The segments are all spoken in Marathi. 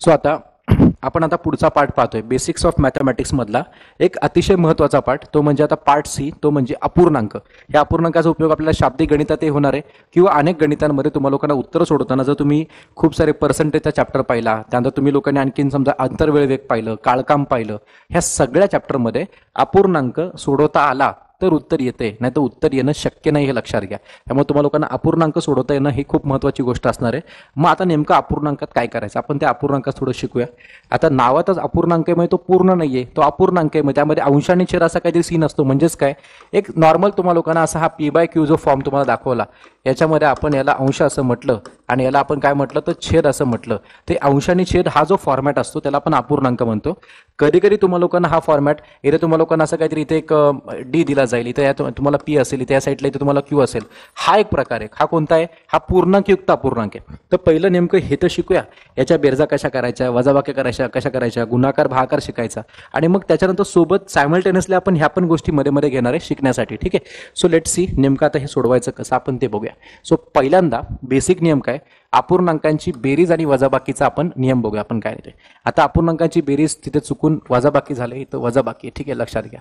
सो आता आपण आता पुढचा पार्ट पाहतोय बेसिक्स ऑफ मॅथमॅटिक्स मधला एक अतिशय महत्त्वाचा पार्ट, तो म्हणजे आता पार्ट सी, तो म्हणजे अपूर्णांक. या अपूर्णांकाचा उपयोग आपल्याला शाब्दिक गणितातही होणार आहे किंवा अनेक गणितांमध्ये तुम्हाला लोकांना उत्तर सोडवताना जर तुम्ही खूप सारे पर्सेंटेजचा चॅप्टर पाहिला, त्यानंतर तुम्ही लोकांनी आणखीन समजा अंतर्वेळ वेग पाहिलं, काळकाम पाहिलं, ह्या सगळ्या चॅप्टरमध्ये अपूर्णांक सोडवता आला तर उत्तर येते, नाही तर उत्तर येणं शक्य नाही, हे लक्षात घ्या. त्यामुळे तुम्हाला लोकांना अपूर्णांक सोडवता येणं ही खूप महत्त्वाची गोष्ट असणार आहे. मग आता नेमकं अपूर्णांकात काय करायचं, आपण त्या अपूर्णांकात थोडं शिकूया. आता नावातच अपूर्णांक आहे, म्हणजे तो पूर्ण नाहीये, तो अपूर्णांक आहे. मग त्यामध्ये अंश आणि छेद असा काहीतरी सीन असतो. म्हणजेच काय, एक नॉर्मल तुम्हाला लोकांना असा हा P/Q जो फॉर्म तुम्हाला दाखवला, याच्यामध्ये आपण याला अंश असं म्हटलं आणि याला आपण काय म्हटलं तर छेद असं म्हटलं. ते अंश आणि छेद हा जो फॉर्मॅट असतो त्याला आपण अपूर्णांक म्हणतो. कधी कधी तुम्हाला लोकांना हा फॉर्मॅट, इथे तुम्हाला लोकांना असं काहीतरी इथे एक डी दिला जाईल, इथे तुम्हाला पी असेल, इथे या साईडला इथे तुम्हाला क्यू असेल. हा एक प्रकार आहे. हा कोणता आहे, हा पूर्णांकयुक्त अपूर्णांक आहे. तर पहिलं नेमकं हे तर शिकूया, याच्या बेरजा कशा करायच्या, वजाबाकी करायच्या कशा करायच्या, गुणाकार भागाकार शिकायचा, आणि मग त्याच्यानंतर सोबत सायमल्टेनियसली आपण ह्या पण गोष्टी मध्ये मध्ये घेणार आहे शिकण्यासाठी. ठीक आहे. सो लेट सी नेमकं आता हे सोडवायचं कसं आपण ते बघूया. सो पहिल्यांदा बेसिक नियम काय, अपूर्णांकांची बेरीज आणि वजाबाकीचा आपण नियम बघूया आपण काय ते. आता अपूर्णांकांची बेरीज तिथे चुकून वजाबाकी झाले, इथं वजाबाकी. ठीक आहे, लक्षात घ्या,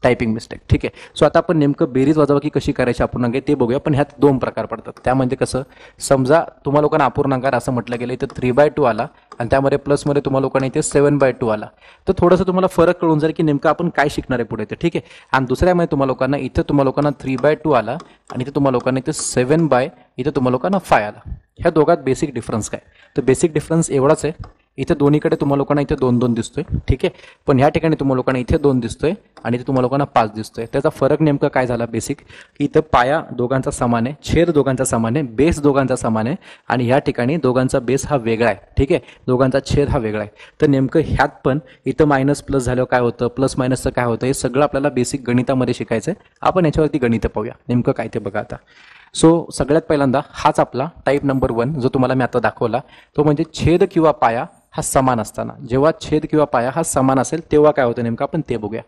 टायपिंग मिस्टेक. ठीक आहे. सो आता आपण नेमकं बेरीज वजाबाकी कशी करायची अपूर्णांक ते बघूया. पण ह्यात दोन प्रकार पडतात. त्या म्हणजे कसं, समजा तुम्हाला लोकांना अपूर्णांकार असं म्हटलं गेलं, इथं 3/2 आला आणि त्यामध्ये प्लसमध्ये तुम्हाला लोकांना इथे 7/2 आला, तर थोडंसं तुम्हाला फरक कळून जाईल की नेमकं आपण काय शिकणार आहे पुढे ते. ठीक आहे. आणि दुसऱ्यामध्ये तुम्हाला लोकांना इथं तुम्हाला लोकांना 3/2 आला आणि इथे तुम्हाला लोकांना इथे 7/, इथं तुम्हाला लोकांना 5 आला. ह्या दोघात बेसिक डिफरन्स काय, तर बेसिक डिफरन्स एवढाच आहे. इथे दोन्हीकडे तुम्हाला लोकांना इथे 2-2 दिसतोय. ठीक आहे. पण ह्या ठिकाणी तुम्हाला लोकांना इथे 2 दिसतोय आणि इथे तुम्हाला लोकांना 5 दिसतोय. त्याचा फरक नेमका काय झाला बेसिक, इथं पाया दोघांचा समान आहे, छेद दोघांचा समान आहे, बेस दोघांचा समान आहे, आणि ह्या ठिकाणी दोघांचा बेस हा वेगळा आहे. ठीक आहे. दोघांचा छेद हा वेगळा आहे. तर नेमकं ह्यात पण इथं मायनस प्लस झाल्यावर काय होतं, प्लस मायनसचं काय होतं, हे सगळं आपल्याला बेसिक गणितामध्ये शिकायचं आहे. आपण याच्यावरती गणित पाहूया नेमकं काय ते बघा आता. सो सगळ्यात पहिल्यांदा हाच आपला टाईप नंबर 1 जो तुम्हाला मी आता दाखवला, तो म्हणजे छेद किंवा पाया हा समान असताना. जेव्हा छेद किंवा पाया हा समान असेल तेव्हा काय होतं नेमकं आपण ते बघूया.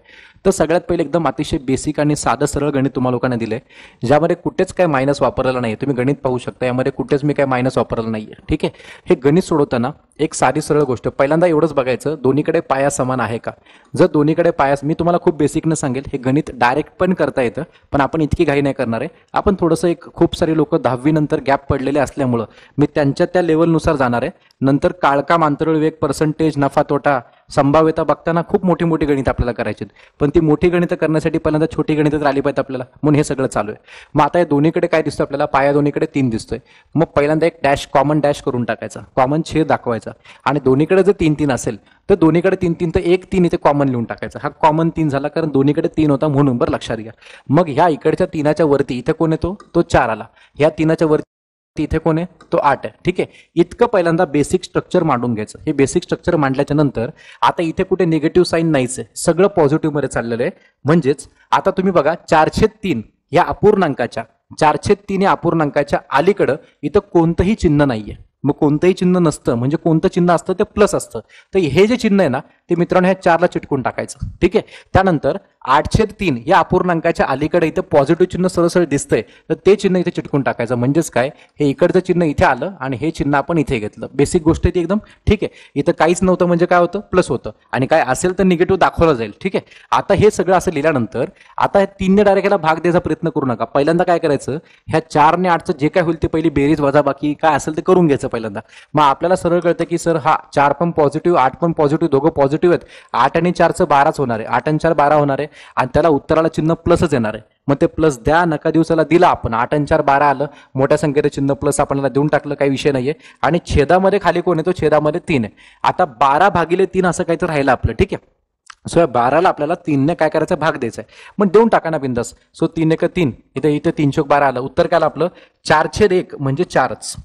तर सगळ्यात पहिले एकदम अतिशय बेसिक आणि साधं सरळ गणित तुम्हाला लोकांना दिलंय, ज्यामध्ये कुठेच काय मायनस वापरलेलं नाही. तुम्ही गणित पाहू शकता, यामध्ये कुठेच मी काय मायनस वापरलेलं नाहीये. ठीक आहे. हे गणित सोडवताना एक साधी सरळ गोष्ट, पहिल्यांदा एवढंच बघायचं, दोन्हीकडे पाया समान आहे का. जर दोन्हीकडे पाया, मी तुम्हाला खूप बेसिकनं सांगेल, हे गणित डायरेक्ट पण करता येतं, पण आपण इतकी घाई नाही करणार आहे. आपण थोडंसं एक खूप सारे लोक 10वी नंतर गॅप पडलेले असल्यामुळं मी त्यांच्या त्या लेवलनुसार जाणार आहे. नंतर काळकाम, आंतरवेळ वेग, पर्सेंटेज, नफा तोटा, संभाव्यता बघताना खूप मोठी मोठी गणित आपल्याला करायची, पण ती मोठी गणित करण्यासाठी पहिल्यांदा छोटी गणित तर आली पाहिजे आपल्याला, म्हणून हे सगळं चालू आहे. मग आता या दोन्हीकडे काय दिसतं आपल्याला, पाया दोन्हीकडे 3 दिसतोय. मग पहिल्यांदा एक डॅश, कॉमन डॅश करून टाकायचा, कॉमन छेद दाखवायचा, आणि दोन्हीकडे जर 3-3 असेल तर दोन्हीकडे 3-3 तर एक 3 इथे कॉमन लिहून टाकायचा. हा कॉमन 3 झाला कारण दोन्हीकडे 3 होता म्हणून, बरं लक्षात घ्या. मग ह्या इकडच्या 3च्या वरती इथे कोण येतो, तो 4 आला. ह्या 3च्या वरती इथे कोण आहे, तो 8 आहे. ठीक आहे. इतकं पहिल्यांदा बेसिक स्ट्रक्चर मांडून घ्यायचं. हे बेसिक स्ट्रक्चर मांडल्याच्या नंतर आता इथे कुठे निगेटिव्ह साईन नाहीच आहे, सगळं पॉझिटिव्ह मध्ये चाललेलं आहे. म्हणजेच आता तुम्ही बघा 4/3 या अपूर्णांकाच्या, 4/3 या अपूर्णांकाच्या अलीकडं इथं कोणतंही चिन्ह नाहीये. मग कोणतंही चिन्ह नसतं म्हणजे कोणतं चिन्ह असतं, ते प्लस असतं. तर हे जे चिन्ह आहे ना, ते मित्रांनो ह्या 4ला चिटकून टाकायचं. ठीक आहे. त्यानंतर 8/3 या अपूर्णांकाच्या अलीकडे इथं पॉझिटिव्ह चिन्ह सरळ दिसतंय, तर ते चिन्ह इथे चिटकून टाकायचं. म्हणजेच काय, हे इकडचं चिन्ह इथे आलं आणि हे चिन्ह आपण इथे घेतलं. बेसिक गोष्ट ती एकदम. ठीक आहे. इथं काहीच नव्हतं म्हणजे काय होतं, प्लस होतं, आणि काय असेल तर निगेटिव्ह दाखवलं जाईल. ठीक आहे. आता हे सगळं असं लिहिल्यानंतर आता 3ने डायरेक्ट याला भाग द्यायचा प्रयत्न करू नका. पहिल्यांदा काय करायचं, ह्या 4 आणि 8चं जे काय होईल ते पहिली बेरीज वजाबाकी काय असेल ते करून घ्यायचं पहिल्यांदा. मग आपल्याला सरळ कळतं की सर हा 4 पण पॉझिटिव्ह, 8 पण पॉझिटिव्ह, दोघं पॉझिटिव्ह आहेत. 8 आणि 4चं 12च होणार आहे, 8 आणि 4 12 होणार आहे, आणि त्याला उत्तराला चिन्ह प्लसच येणार आहे. मग ते प्लस द्या, नका दिवसाला दिला आपण, 8 आणि 4 12 आलं, मोठ्या संख्येचं चिन्ह प्लस आपल्याला देऊन टाकलं, काही विषय नाहीये. आणि छेदामध्ये खाली कोण येतो, छेदामध्ये 3 आहे. आता 12/3 असं काहीतरी राहिलं आपलं. ठीक आहे. सो या 12ला आपल्याला 3ने काय करायचं, भाग द्यायचा आहे. मग देऊन टाका ना बिंदास. सो 3 1 3, इथे 3/12 आलं. उत्तर काय आलं आपलं, 4/1 म्हणजे 4च,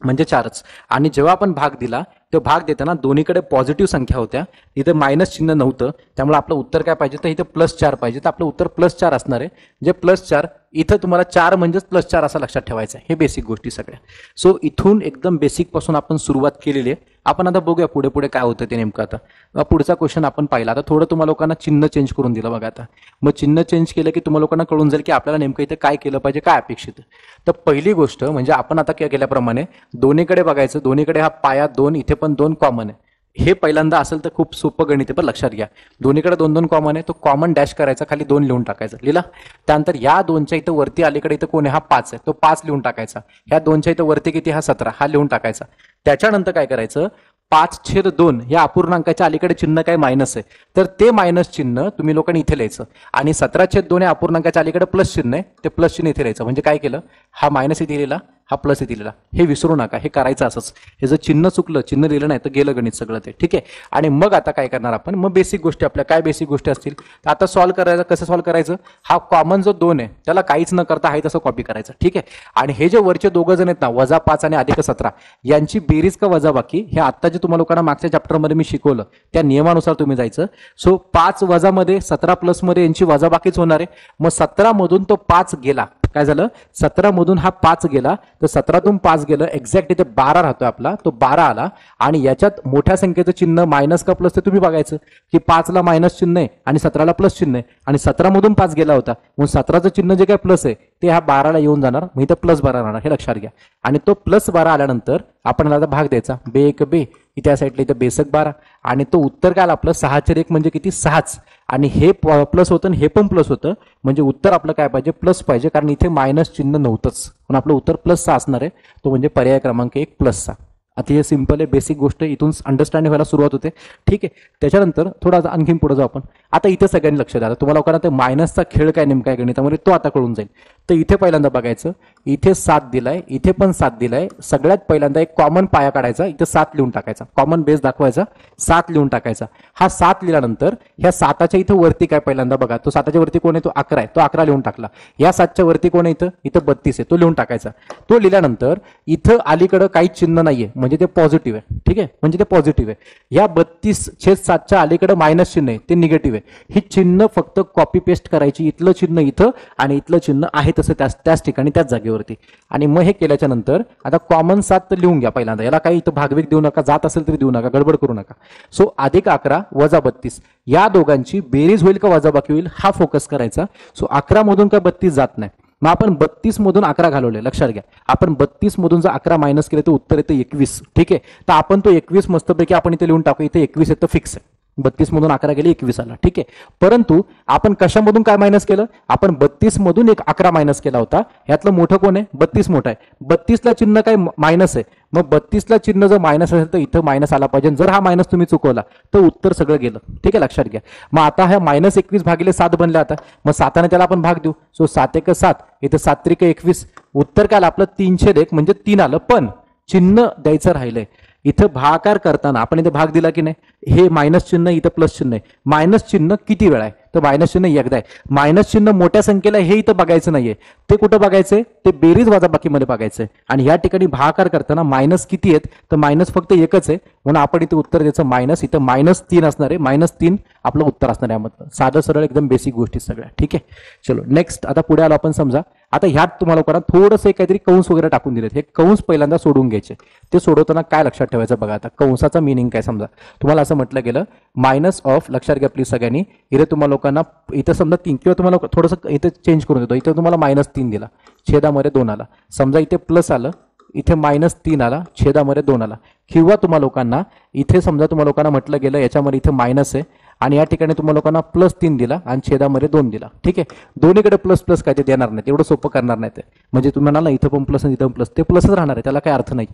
म्हणजे 4च. आणि जेव्हा आपण भाग दिला, तो भाग देताना दोन्हीकडे पॉझिटिव्ह संख्या होत्या, इथे मायनस चिन्ह नव्हतं, त्यामुळे आपलं उत्तर काय पाहिजे, तर इथे +4 पाहिजे. तर आपलं उत्तर +4 असणार आहे. जे +4 इथं तुम्हाला 4 म्हणजेच +4 असं लक्षात ठेवायचं आहे. हे बेसिक गोष्टी सगळ्या. सो इथून एकदम बेसिक पासून आपण सुरुवात केलेली आहे. आपण आता बघूया पुढे पुढे काय होतं ते नेमकं. आता पुढचा क्वेश्चन आपण पाहिला. आता थोडं तुम्हाला लोकांना चिन्ह चेंज करून दिलं बघा. आता मग चिन्ह चेंज केलं की तुम्हाला लोकांना कळून जाईल की आपल्याला नेमकं इथे काय केलं पाहिजे, काय अपेक्षित आहे. तर पहिली गोष्ट म्हणजे आपण आता केल्याप्रमाणे दोन्हीकडे बघायचं, दोन्हीकडे हा पाया 2 इथे पण 2 कॉमन आहे. हे पहिल्यांदा असेल तर खूप सोपं गणित आहे, पण लक्षात घ्या दोन्हीकडे 2 2 कॉमन आहे. तो कॉमन डॅश करायचा, खाली 2 लिहून टाकायचं. लिहिला. त्यानंतर या 2च्या इथं वरती अलीकडे इथं कोण आहे? हा 5 आहे. तो 5 लिहून टाकायचा. ह्या 2च्या इथं वरती किती? हा 17. हा लिहून टाकायचा. त्याच्यानंतर काय करायचं? 5/2 या अपूर्णांकाच्या अलीकडे चिन्ह काय? मायनस आहे. तर ते मायनस चिन्ह तुम्ही लोकांनी इथे लिहायचं. आणि 17/2 या अपूर्णांकाच्या अलीकडे प्लस चिन्ह आहे, ते प्लस चिन्ह इथे लिहायचं. म्हणजे काय केलं? हा मायनस इथे लिहिला, हा प्लस इथे लिहिला. हे विसरू नका, हे करायचं असंच. हे जर चिन्ह चुकलं, चिन्ह लिहिलं नाही तर गेलं गणित सगळं ते. ठीक आहे. आणि मग आता काय करणार आपण? मग बेसिक गोष्टी आपल्या काय बेसिक गोष्टी असतील तर आता सॉल्व्ह करायचं. कसं सॉल्व्ह करायचं? हा कॉमन जो 2 आहे त्याला काहीच न करता आहे तसं कॉपी करायचं. ठीक आहे. आणि हे जे वरचे दोघं जण आहेत ना, -5 आणि -17 यांची बेरीज का वजाबाकी हे आता जे तुम्हाला लोकांना मागच्या चॅप्टरमध्ये मी शिकवलं त्या नियमानुसार तुम्ही जायचं. सो 5 वजामध्ये 17 प्लस मध्ये यांची वजाबाकीच होणार आहे. मग 17 मधून तो 5 गेला. काय झालं? 17 मधून हा 5 गेला, तर 17तून 5 गेलं, एक्झॅक्ट इथे 12 राहतोय आपला, तो 12 आला. आणि याच्यात मोठ्या संख्येचं चिन्ह मायनस का प्लस ते तुम्ही बघायचं की 5ला मायनस चिन्ह आहे आणि 17ला प्लस चिन्ह आहे. आणि 17 मधून 5 गेला होता, मग 17चं चिन्ह जे काय प्लस आहे ते ह्या 12ला येऊन जाणार. मग इथं +12 राहणार, हे लक्षात घ्या. आणि तो +12 आल्यानंतर आपण आता भाग द्यायचा. बे एक बे, इथे या साईडला इथं बेसक 12. आणि तो उत्तर काय आला आपलं? 6/1 म्हणजे किती? 6च. आणि हे प्लस होतं आणि हे पण प्लस होतं, म्हणजे उत्तर आपलं काय पाहिजे? प्लस पाहिजे, कारण इथे मायनस चिन्ह नव्हतंच. पण आपलं उत्तर +6 असणार आहे. तो म्हणजे पर्याय क्रमांक 1 +6. आता हे सिंपल आहे, बेसिक गोष्ट, इथून अंडरस्टँडिंग व्हायला सुरुवात होते. ठीक आहे. त्याच्यानंतर थोडा आणखीन पुढे जाऊ आपण. आता इथे सगळ्यांनी लक्ष द्या. तुम्हाला लोकांना ते मायनसचा खेळ काय नेमका आहे गणितामध्ये तो आता कळून जाईल. तर इथे पहिल्यांदा बघायचं, इथे 7 दिलाय, इथे पण 7 दिलाय. सगळ्यात पहिल्यांदा एक कॉमन पाया काढायचा, इथे 7 लिहून टाकायचा. कॉमन बेस दाखवायचा, 7 लिहून टाकायचा. हा 7 लिहिल्यानंतर ह्या 7च्या इथं वरती काय पहिल्यांदा बघा, तो 7च्या वरती कोण आहे? तो 11 आहे. तो 11 लिहून टाकला. या 7च्या वरती कोण आहे? इथं 32 आहे. तो लिहून टाकायचा. तो लिहिल्यानंतर इथं अलीकडं काहीच चिन्ह नाहीये, म्हणजे ते पॉझिटिव्ह आहे. ठीक आहे, म्हणजे ते पॉझिटिव्ह आहे. या 32/7च्या अलीकडे मायनस चिन्ह आहे, ते निगेटिव्ह आहे. ही चिन्ह फक्त कॉपी पेस्ट करायची. इथलं चिन्ह इथं आणि इथलं चिन्ह आहे तसं त्याच ठिकाणी त्याच जागेवरती. आणि मग हे केल्याच्या नंतर आता कॉमन 7 तर लिहून घ्या पहिल्यांदा. याला काही इथं भागवेग देऊ नका, जात असेल तरी देऊ नका, गडबड करू नका. सो +11 - 32 या दोघांची बेरीज होईल का वजाबाकी होईल हा फोकस करायचा. सो 11 मधून काय 32 जात नाही. मग आपण 32 मधून 11 घालवले. लक्षात घ्या, आपण 32 मधून जर 11 मायनस केले तर उत्तर येतं 21. ठीक आहे. तर आपण तो 21 मस्तपैकी आपण इथे लिहून टाकू. इथे 21 येतं फिक्स आहे. 32 मधून 11 गेले 21 आला. ठीक आहे. परंतु आपण कशामधून काय मायनस केलं? आपण 32 मधून 11 मायनस केला होता. यातलं मोठं कोण आहे? 32 मोठा आहे. 32ला चिन्ह काय? मायनस आहे. मग 32ला चिन्ह जर मायनस असेल तर इथं मायनस आला पाहिजे. जर हा मायनस तुम्ही चुकवला तर उत्तर सगळं गेलं. ठीक आहे, लक्षात घ्या. मग आता ह्या -21 भागिले 7 बनले. आता मग 7ने त्याला आपण भाग देऊ. सो 7 × 7 इथं 7 × 21. उत्तर काय आलं आपलं? 3/1 म्हणजे 3 आलं. पण चिन्ह द्यायचं राहिलंय. इथं भागाकार करताना आपण इथे भाग दिला की नाही, हे मायनस चिन्ह इथं प्लस चिन्ह आहे. मायनस चिन्ह किती वेळा आहे? तर मायनस चिन्ह एकदा आहे. मायनस चिन्ह मोठ्या संख्येला हे इथं बघायचं नाहीये. ते कुठं बघायचंय? ते बेरीज वजाबाकीमध्ये बघायचंय. आणि या ठिकाणी भागाकार करताना मायनस किती आहेत? तर मायनस फक्त एकच आहे. म्हणून आपण इथे उत्तर द्यायचं मायनस. इथं -3 असणार आहे. -3 आपलं उत्तर असणार आहे. यामधलं साधं सरळ एकदम बेसिक गोष्टी सगळ्या. ठीक आहे. चलो नेक्स्ट. आता पुढे आलो आपण. समजा आता ह्यात तुम्हाला लोकांना थोडंसं काहीतरी कंस वगैरे टाकून दिलेत. हे कंस पहिल्यांदा सोडून घ्यायचे. ते सोडवताना काय लक्षात ठेवायचं बघा. आता कंसाचा मिनिंग काय? समजा तुम्हाला असं म्हटलं गेलं मायनस ऑफ, लक्षात घ्या प्लीज सगळ्यांनी. इथे तुम्हाला लोकांना इथं समजा 3 किंवा तुम्हाला थोडंसं इथे चेंज करून देतो. इथे तुम्हाला -3 दिला, छेदामध्ये 2 आला. समजा इथे प्लस आलं, इथे -3 आला, छेदामध्ये 2 आला. किंवा तुम्हाला लोकांना इथे समजा तुम्हाला लोकांना म्हटलं गेलं याच्यामध्ये इथे मायनस आहे आणि या ठिकाणी तुम्हाला लोकांना +3 दिला आणि छेदामध्ये 2 दिला. ठीक आहे. दोन्हीकडे प्लस काय ते देणार नाही, एवढं सोपं करणार नाही ते. म्हणजे तुम्ही म्हणाला इथं पण प्लस आणि इथं पण प्लस, ते प्लसच राहणार आहे, त्याला काही अर्थ नाही.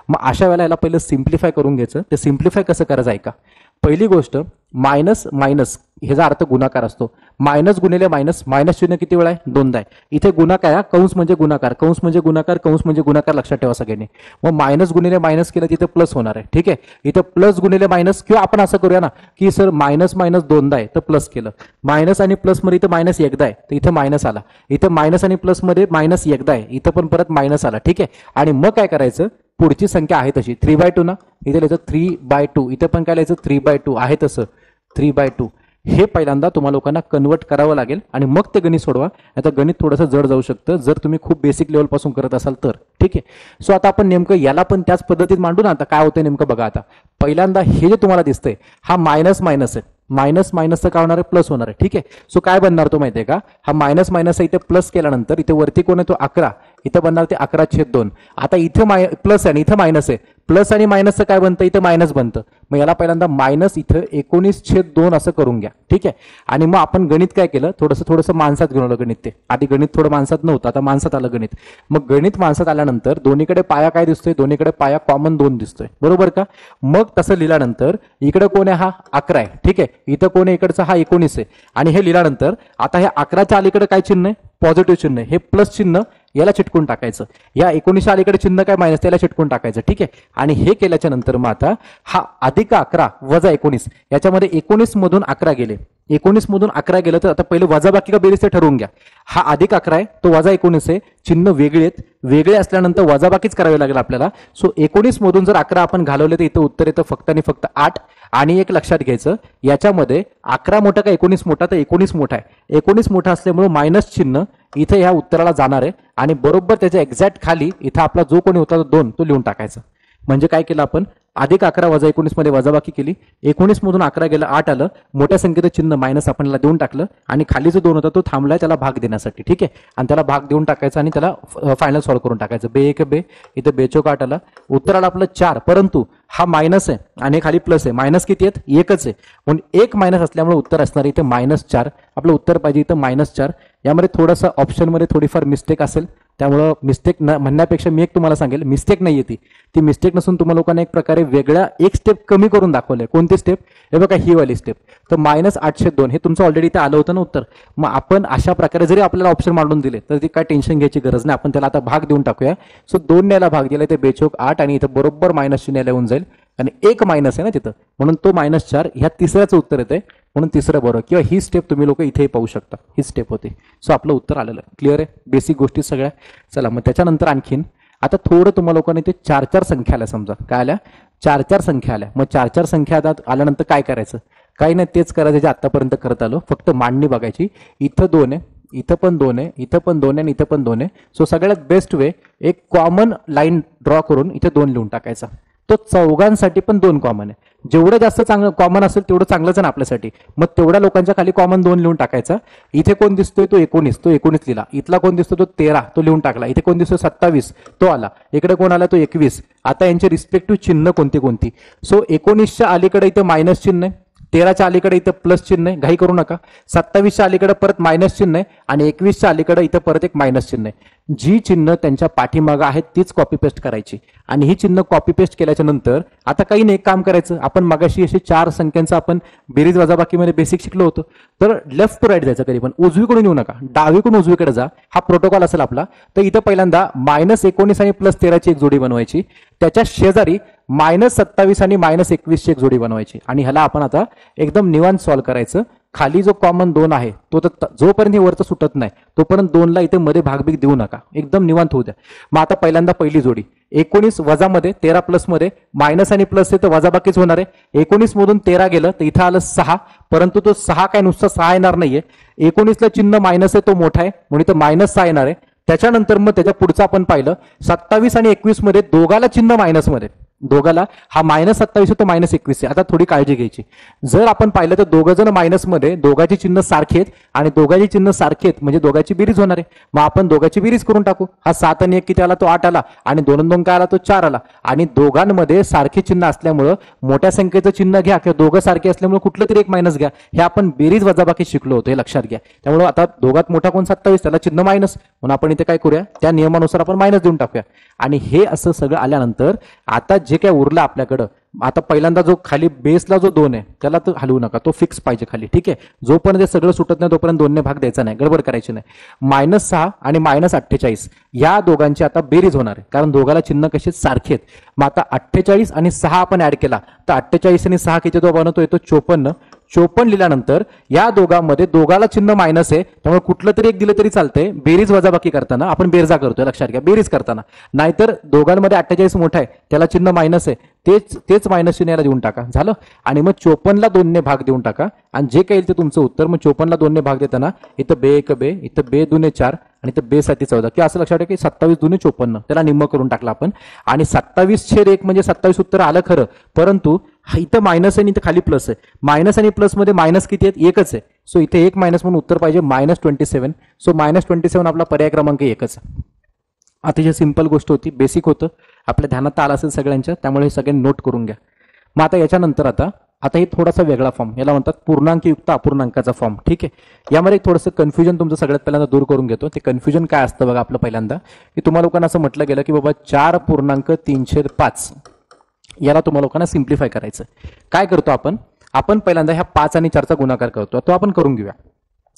मग अशा वेळेला याला पहिलं सिम्प्लिफाय करून घ्यायचं. ते सिम्प्लिफाय कसं करायचं ऐका. पहिली गोष्ट, मायनस मायनस ह्याचा अर्थ गुणाकार असतो. मायनस गुणिले मायनस, मायनस चिन्ह किती वेळा आहे? 2दा आहे. इथे गुणाकार आहे, कंस म्हणजे गुणाकार, कंस म्हणजे गुणाकार, कंस म्हणजे गुणाकार, लक्षात ठेवा सगळ्यांनी. मग मायनस गुणिले मायनस केलं तिथे प्लस होणार आहे. ठीक आहे. इथं प्लस गुणिले मायनस, किंवा आपण असं करूया ना की सर मायनस मायनस 2दा आहे तर प्लस केलं. मायनस आणि प्लस मध्ये इथं मायनस एकदा आहे तर इथं मायनस आला. इथं मायनस आणि प्लस मध्ये मायनस एकदा आहे, इथं पण परत मायनस आला. ठीक आहे. आणि मग काय करायचं? पुढची संख्या आहे तशी 3/2 ना, इथे लिहायचं 3/2. इथे पण काय लिहायचं? 3/2 आहे तसं 3/2. हे पहिल्यांदा तुम्हाला लोकांना कन्वर्ट करावं लागेल आणि मग ते गणित सोडवा. आता गणित थोडंसं जड जाऊ शकतं जर तुम्ही खूप बेसिक लेवल पासून करत असाल तर. ठीक आहे. सो आता आपण नेमकं याला पण त्याच पद्धतीत मांडू ना. आता काय होतंय नेमकं बघा. आता पहिल्यांदा हे जे तुम्हाला दिसतंय हा मायनस मायनस आहे. मायनस मायनसचं काय होणार आहे? प्लस होणार आहे. ठीक आहे. सो काय बनणार तो माहिती आहे का? हा मायनस मायनस इथे प्लस केल्यानंतर इथे वरती कोण आहे? तो 11. इथं बनणार ते 11/2. आता इथं प्लस आहे आणि इथं मायनस आहे. प्लस आणि मायनसचं काय बनतं, इथं मायनस बनतं. मग याला पहिल्यांदा मायनस इथं 19/2 असं करून घ्या. ठीक आहे. आणि मग आपण गणित काय केलं, थोडंसं माणसात घेऊन आलं गणित. ते आधी गणित थोडं माणसात नव्हतं, आता माणसात आलं गणित. मग गणित माणसात आल्यानंतर दोन्हीकडे पाया काय दिसतोय, दोन्हीकडे पाया कॉमन 2 दिसतोय, बरोबर का. मग तसं लिहिल्यानंतर इकडे कोण आहे, हा 11 आहे. ठीक आहे. इथं कोण आहे, इकडचा हा 19 आहे. आणि हे लिहिल्यानंतर आता हे 11च्या अलीकडे काय चिन्ह आहे, पॉझिटिव्ह चिन्ह आहे. हे प्लस चिन्ह याला चिटकून टाकायचं. या 19च्या अलीकडे चिन्ह काय मायनस, त्याला चिटकून टाकायचं. ठीक आहे. आणि हे केल्याच्या नंतर मग आता हा अधिक 11 वजा 19, याच्यामध्ये 19 मधून 11 गेले. 19 मधून 11 गेलं तर आता पहिले वजाबाकी का बेरीज ते ठरवून घ्या. हा अधिक 11 आहे, तो वजा 19 आहे. चिन्ह वेगळे आहेत, वेगळे असल्यानंतर वजाबाकीच करावी लागेल आपल्याला. सो 19 मधून जर 11 आपण घालवले तर इथं उत्तर येतं फक्त आणि फक्त 8. आणि एक लक्षात घ्यायचं, याच्यामध्ये 11 मोठा का 19 मोठा, तर 19 मोठा आहे. 19 मोठा असल्यामुळे मायनस चिन्ह इथे ह्या उत्तराला जाणार आहे. आणि बरोबर त्याच्या एक्झॅक्ट खाली इथं आपला जो कोणी होता 2 तो लिहून टाकायचा. म्हणजे काय केलं आपण, अधिक 11 वजा 19 मध्ये वजाबाकी केली. 19 मधून 11 गेलं, 8 आलं. मोठ्या संख्येचं चिन्ह मायनस आपण याला देऊन टाकलं. आणि खाली जो 2 होता तो थांबलाय त्याला भाग देण्यासाठी. ठीक आहे. आणि त्याला भाग देऊन टाकायचा आणि त्याला फायनल सॉल्व्ह करून टाकायचं. बे एक बे, इथं बेचोक 8 आला. उत्तर आलं आपलं 4. परंतु हा मायनस आहे आणि खाली प्लस आहे. मायनस किती आहेत, एकच आहे. म्हणून एक मायनस असल्यामुळे उत्तर असणार इथे -4. आपलं उत्तर पाहिजे इथं -4. यामध्ये थोडंसं ऑप्शनमध्ये थोडीफार मिस्टेक असेल, त्यामुळं मिस्टेक न म्हणण्यापेक्षा मी एक तुम्हाला सांगेल, मिस्टेक नाही आहे ती मिस्टेक नसून तुम्हाला लोकांना एक प्रकारे वेगळ्या एक स्टेप कमी करून दाखवलंय. कोणती स्टेप, हे बघा ही वाली स्टेप. तर -802 हे तुमचं ऑलरेडी इथे आलं होतं ना उत्तर. मग आपण अशा प्रकारे जरी आपल्याला ऑप्शन मांडून दिले तर ती काय टेन्शन घ्यायची गरज नाही. आपण त्याला आता भाग देऊन टाकूया. सो 2 ने याला भाग दिला, ते बेचोक 8 आणि इथं बरोबर -0 येऊन जाईल. आणि एक मायनस आहे ना तिथं, म्हणून तो -4. ह्या तिसऱ्याचं उत्तर येते, म्हणून तिसरं बरोबर. किंवा ही स्टेप तुम्ही लोक इथे पाहू शकता, ही स्टेप होती. सो आपलं उत्तर आलेलं आहे. क्लिअर आहे, बेसिक गोष्टी सगळ्या. चला मग त्याच्यानंतर आणखीन आता थोडं तुम्हाला लोकांनी ते 4-4 संख्या आल्या. समजा काय आल्या, 4-4 संख्या आल्या. मग 4-4 संख्या आल्यानंतर काय करायचं, काही नाही तेच करायचं जे आतापर्यंत करत आलो. फक्त मांडणी बघायची. इथं 2 आहे, इथं पण 2 आहे, इथं पण 2 आहे आणि इथं पण 2 आहे. सो सगळ्यात बेस्ट वे एक कॉमन लाईन ड्रॉ करून इथे 2 लिहून टाकायचा. तो चौघांसाठी पण 2 कॉमन आहे. जेवढं जास्त चांगलं कॉमन असेल तेवढं चांगलंच आहे ना आपल्यासाठी. मग तेवढ्या लोकांच्या खाली कॉमन 2 लिहून टाकायचा. इथे कोण दिसतोय तो 19, तो 19 लिहिला. इथला कोण दिसतो तो 13, तो लिहून टाकला. इथे कोण दिसतो 27, तो आला. इकडे कोण आला तो 21. आता यांचे रिस्पेक्टिव्ह चिन्ह कोणती. सो 19च्या अलीकडे इथं मायनस चिन्ह आहे, 13च्या अलीकडे इथं प्लस चिन्ह आहे, घाई करू नका. 27च्या अलीकडे परत मायनस चिन्ह आहे आणि 21च्या अलीकडे इथं परत एक मायनस चिन्ह आहे. जी चिन्ह त्यांच्या पाठीमागं आहेत तीच कॉपी पेस्ट करायची. आणि ही चिन्ह कॉपी पेस्ट केल्याच्या नंतर आता काही नाही, एक काम करायचं. आपण मगाशी असे 4 संख्यांचा आपण बेरीज वजाबाकीमध्ये बेसिक शिकलो होतो. तर लेफ्ट टू राईट जायचं कधी पण, उजवीकडून येऊ नका, डावीकडून उजवीकडे जा. हा प्रोटोकॉल असेल आपला. तर इथं पहिल्यांदा -19 आणि +13ची एक जोडी बनवायची. त्याच्या शेजारी -27 आणि -21ची एक जोडी बनवायची. आणि ह्याला आपण आता एकदम निवांत सॉल्व्ह करायचं. खाली जो कॉमन 2 आहे तो तर जोपर्यंत हे वरचं सुटत नाही तोपर्यंत 2ला इथे मध्ये भागबीग देऊ नका, एकदम निवांत होऊ द्या. मग आता पहिल्यांदा पहिली जोडी 19 वजामध्ये 13 प्लस मध्ये मायनस आणि प्लस आहे तर वजाबाकीच होणार आहे. 19 मधून 13 गेलं तर इथं आलं 6, परंतु तो 6 काय नुसतं 6 येणार नाहीये. 19ला चिन्ह मायनस आहे, तो मोठा आहे म्हणून इथं -6 येणार आहे. त्याच्यानंतर मग त्याच्या पुढचं आपण पाहिलं 27 आणि 21 मध्ये दोघाला चिन्ह मायनस मध्ये, दोघाला हा -27 तो -21 आहे. आता थोडी काळजी घ्यायची. जर आपण पाहिलं तर दोघं जण मायनस मध्ये, दोघांची चिन्ह सारखे आहेत आणि दोघांची चिन्ह सारखे आहेत म्हणजे दोघांची बेरीज होणार आहे. मग आपण दोघांची बेरीज करून टाकू. हा 7 आणि 1 किती आला, तो 8 आला. आणि 2 आणि 2 काय आला, तो 4 आला. आणि दोघांमध्ये सारखे चिन्ह असल्यामुळं मोठ्या संख्येचं चिन्ह घ्या किंवा दोघं सारखे असल्यामुळे कुठलं तरी एक मायनस घ्या. हे आपण बेरीज वजाबाकी शिकलो होतो, हे लक्षात घ्या. त्यामुळे आता दोघात मोठा कोण 27, त्याला चिन्ह मायनस, म्हणून आपण इथे काय करूया, त्या नियमानुसार आपण मायनस देऊन टाकूया. आणि हे असं सगळं आल्यानंतर आता जे काय उरलं आपल्याकडं, आता पहिल्यांदा जो खाली बेसला जो 2 आहे त्याला तर हलवू नका, तो फिक्स पाहिजे खाली. ठीक आहे. जोपर्यंत ते सगळं सुटत नाही तोपर्यंत 2 ने भाग द्यायचा नाही, गडबड करायची नाही. -6 आणि -48 या दोघांची आता बेरीज होणार आहे, कारण दोघाला चिन्ह कसे सारखे आहेत. मग आता 48 आणि 6 आपण ऍड केला तर 48 आणि 6 किती तो बनवतो, येतो 54. 54 लिहिल्यानंतर या दोघांमध्ये दोघाला चिन्ह मायनस आहे, त्यामुळे कुठलं तरी एक दिलं तरी चालतंय. बेरीज वजाबाकी करताना आपण बेरजा करतोय, लक्षात घ्या, बेरीज करताना. नाहीतर दोघांमध्ये 48 मोठा आहे, त्याला चिन्ह मायनस आहे, तेच मायनस चिन्हाला देऊन टाका, झालं. आणि मग 54ला 2 ने भाग देऊन टाका आणि जे काही ते तुमचं उत्तर. मग 54ला 2 ने भाग देताना इथं बे 1 बे, इथं बे 2 4 आणि इथं बे 7 14, की असं लक्षात ठेवा की 27 2 54, त्याला निम्म करून टाकलं आपण. आणि 27/1 म्हणजे 27 उत्तर आलं खरं, परंतु इथं मायनस आहे आणि इथं खाली प्लस आहे. मायनस आणि प्लस मध्ये मायनस किती आहेत, एकच आहे. सो इथे 1 मायनस म्हणून उत्तर पाहिजे -27. सो -27 आपला पर्याय क्रमांक 1च. अतिशय सिंपल गोष्ट होती, बेसिक होतं, आपल्या ध्यानात आलं असेल सगळ्यांच्या, त्यामुळे हे सगळ्यांनी नोट करून घ्या. मग आता याच्यानंतर आता हे थोडासा वेगळा फॉर्म, याला म्हणतात पूर्णांकयुक्त अपूर्णांकाचा फॉर्म. ठीक आहे, यामध्ये थोडंसं कन्फ्युजन तुमचं सगळ्यात पहिल्यांदा दूर करून घेतो. ते कन्फ्युजन काय असतं बघा आपलं पहिल्यांदा, की तुम्हाला लोकांना असं म्हटलं गेलं की बाबा 4.3/5 याला तुम्हाला लोकांना सिम्प्लिफाय करायचं. काय करतो आपण पहिल्यांदा ह्या 5 आणि 4चा गुणाकार करतो, तो आपण करून घेऊया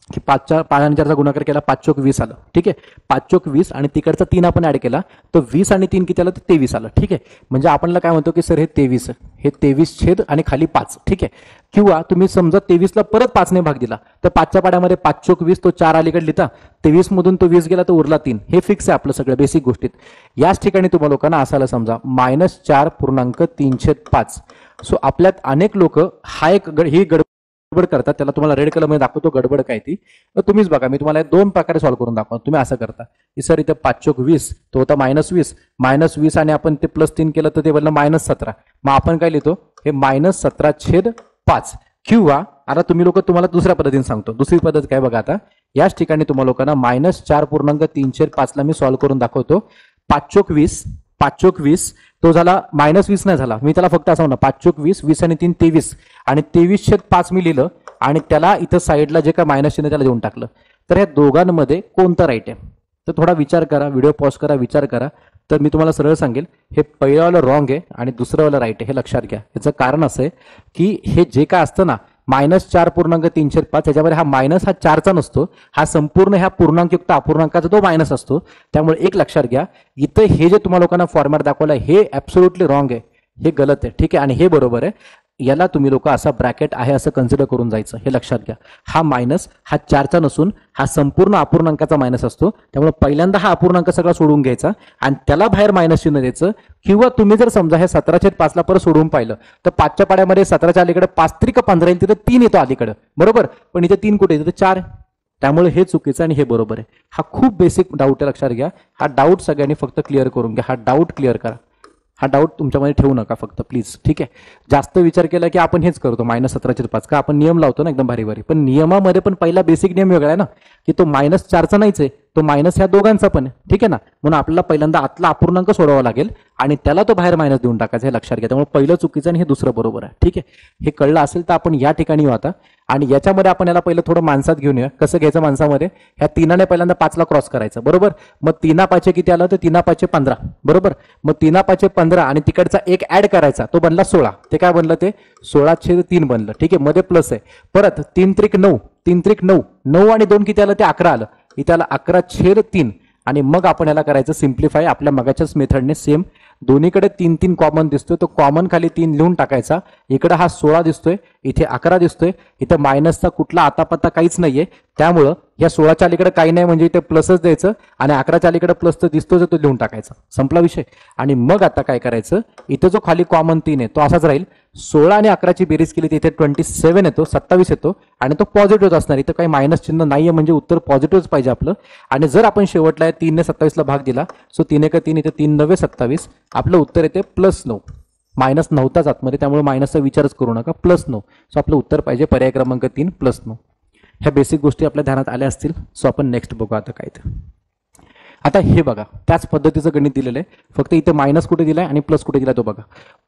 की 5 आणि 4चा गुणाकार केला, 5 चोक 20 आलं. ठीक आहे, 5 चोक 20 आणि तिकडचा 3 आपण ऍड केला, तो 20 आणि 3 किती आलं, तर 23 आलं. ठीक आहे, म्हणजे आपल्याला काय म्हणतो की सर हे 23 छेद आणि खाली 5. ठीक आहे, किंवा तुम्ही समजा 23ला परत 5ने भाग दिला तर 5च्या पाड्यामध्ये 5 चोक 20, तो 4 अलीकडे लिहिता, 23 मधून तो 20 गेला तर उरला 3. हे फिक्स आहे आपलं सगळं बेसिक गोष्टीत. याच ठिकाणी तुम्हाला लोकांना असायला समजा -4.3/5. सो आपल्यात अनेक लोक ही गडबड करतात, त्याला तुम्हाला रेड कलर मध्ये दाखवतो गडबड काय ती. तुम्हीच बघा, मी तुम्हाला 2 प्रकारे सॉल्व्ह करून दाखवतो. तुम्ही असं करता की सर इथे 5 चोक 20, तो होता -20 आणि आपण ते +3 केलं तर ते बनलं -17. मग आपण काय लिहितो, हे -17/5. किंवा आता तुम्हाला दुसऱ्या पद्धतीने सांगतो. दुसरी पद्धत काय बघा, आता याच ठिकाणी तुम्हाला लोकांना -4.3/5 ला मी सॉल्व्ह करून दाखवतो. 5 चोक 20 तो झाला -20 नाही झाला, मी त्याला फक्त असं म्हणा 5 चोक 20, 20 आणि 3 23 आणि 23/5 मी लिहिलं आणि त्याला इथं साईडला जे काय मायनस चिन्ह त्याला देऊन टाकलं. तर या दोघांमध्ये कोणतं राईट आहे, तर थोडा विचार करा, व्हिडिओ पॉज करा, विचार करा. तर मी तुम्हाला सरळ सांगेल, हे पहिलंवालं रॉंग आहे आणि दुसरंवालं राईट आहे. हे लक्षात घ्या. याचं कारण असं आहे की हे जे काय असतं ना -4.3/5, त्याच्यामध्ये हा मायनस हा 4चा नसतो, हा संपूर्ण ह्या पूर्णांकयुक्त अपूर्णांकाचा तो मायनस असतो. त्यामुळे एक लक्षात घ्या, इथं हे जे तुम्हाला लोकांना फॉर्मॅट दाखवलं हे ऍब्सोल्युटली रॉंग आहे, हे गलत आहे. ठीक आहे, आणि हे बरोबर आहे. याला तुम्ही लोक असा ब्रॅकेट आहे असं कन्सिडर करून जायचं. हे लक्षात घ्या, हा मायनस हा 4चा नसून हा संपूर्ण अपूर्णांकाचा मायनस असतो. त्यामुळे पहिल्यांदा हा अपूर्णांक सगळा सोडून घ्यायचा आणि त्याला बाहेर मायनस चिन्ह द्यायचं. किंवा तुम्ही जर समजा हे 17/5 ला परत सोडून पाहिलं तर 5च्या पाड्यामध्ये 17च्या अलीकडे 5 त्रिक 15 येईल, तिथे 3 येतो अलीकडे, बरोबर. पण इथे 3 कुठे येतो, 4. त्यामुळे हे चुकीचं आणि हे बरोबर आहे. हा खूप बेसिक डाऊट आहे, लक्षात घ्या. हा डाऊट सगळ्यांनी फक्त क्लिअर करून घ्या. हा डाऊट क्लिअर करा, हा डाऊट तुमच्यामध्ये ठेवू नका फक्त प्लीज. ठीक आहे, जास्त विचार केला की आपण हेच करतो -17/5 का आपण नियम लावतो ना एकदम भारी भारी, पण नियमामध्ये पण पहिला बेसिक नियम वेगळा आहे ना, की तो -4चा नाहीच आहे, तो मायनस ह्या दोघांचा पण आहे. ठीक आहे ना, म्हणून आपल्याला पहिल्यांदा आतला अपूर्णांक सोडवावा लागेल आणि त्याला तो बाहेर मायनस देऊन टाकायचा. हे लक्षात घ्या. त्यामुळे पहिलं चुकीचं आणि हे दुसरं बरोबर आहे. ठीक आहे, हे कळलं असेल तर आपण या ठिकाणी येऊ आता. आणि याच्यामध्ये आपण याला पहिलं थोडं माणसात घेऊन येऊया. कसं घ्यायचं माणसामध्ये, ह्या 3ने पहिल्यांदा 5ला क्रॉस करायचं, बरोबर. मग 3/5 किती आलं, तर 3/5 15, बरोबर. मग 3/5 15 आणि तिकडचा एक ऍड करायचा, तो बनला 16. ते काय बनलं, ते 16/3 बनलं. ठीक आहे, मध्ये प्लस आहे. परत 3 त्रिक 9, 9 आणि 2 किती आलं, ते 11 आलं. इथे आलं 11/3 आणि मग आपण याला करायचं सिम्प्लिफाय आपल्या मगाच्याच मेथडने सेम. दोन्हीकडे 3 कॉमन दिसतोय, तो कॉमन खाली 3 लिहून टाकायचा. इकडे हा 16 दिसतोय, इथे 11 दिसतोय, इथे मायनसचा कुठला आतापत्ता काहीच नाहीये. त्यामुळं या 16च्या अलीकडे काही नाही, म्हणजे इथे प्लसच द्यायचं आणि 11च्या अलीकडे प्लस तर दिसतोच, तो लिहून टाकायचा. संपला विषय. आणि मग आता काय करायचं, इथे जो खाली कॉमन 3 आहे तो असाच राहील. 16 आणि 11ची बेरीज केली तर इथे 27 येतो, 27 येतो आणि तो पॉझिटिव्ह असणार. इथं काही मायनस चिन्ह नाहीये, म्हणजे उत्तर पॉझिटिव्हच पाहिजे आपलं. आणि जर आपण शेवटला 3ने 27ला भाग दिला, सो 3 × 3 इथे 3 × 9 = 27. आपलं उत्तर येते +9. मायनस नव्हताच आतमध्ये, त्यामुळे मायनसचा विचारच करू नका, +9. सो आपलं उत्तर पाहिजे पर्याय क्रमांक 3 +9. ह्या बेसिक गोष्टी आपल्या ध्यानात आल्या असतील. सो आपण नेक्स्ट बघू आता काय ते. आता हे बघा, त्याच पद्धतीचं गणित दिलेलं आहे, फक्त इथे मायनस कुठे दिलाय आणि प्लस कुठे दिलाय तो बघा.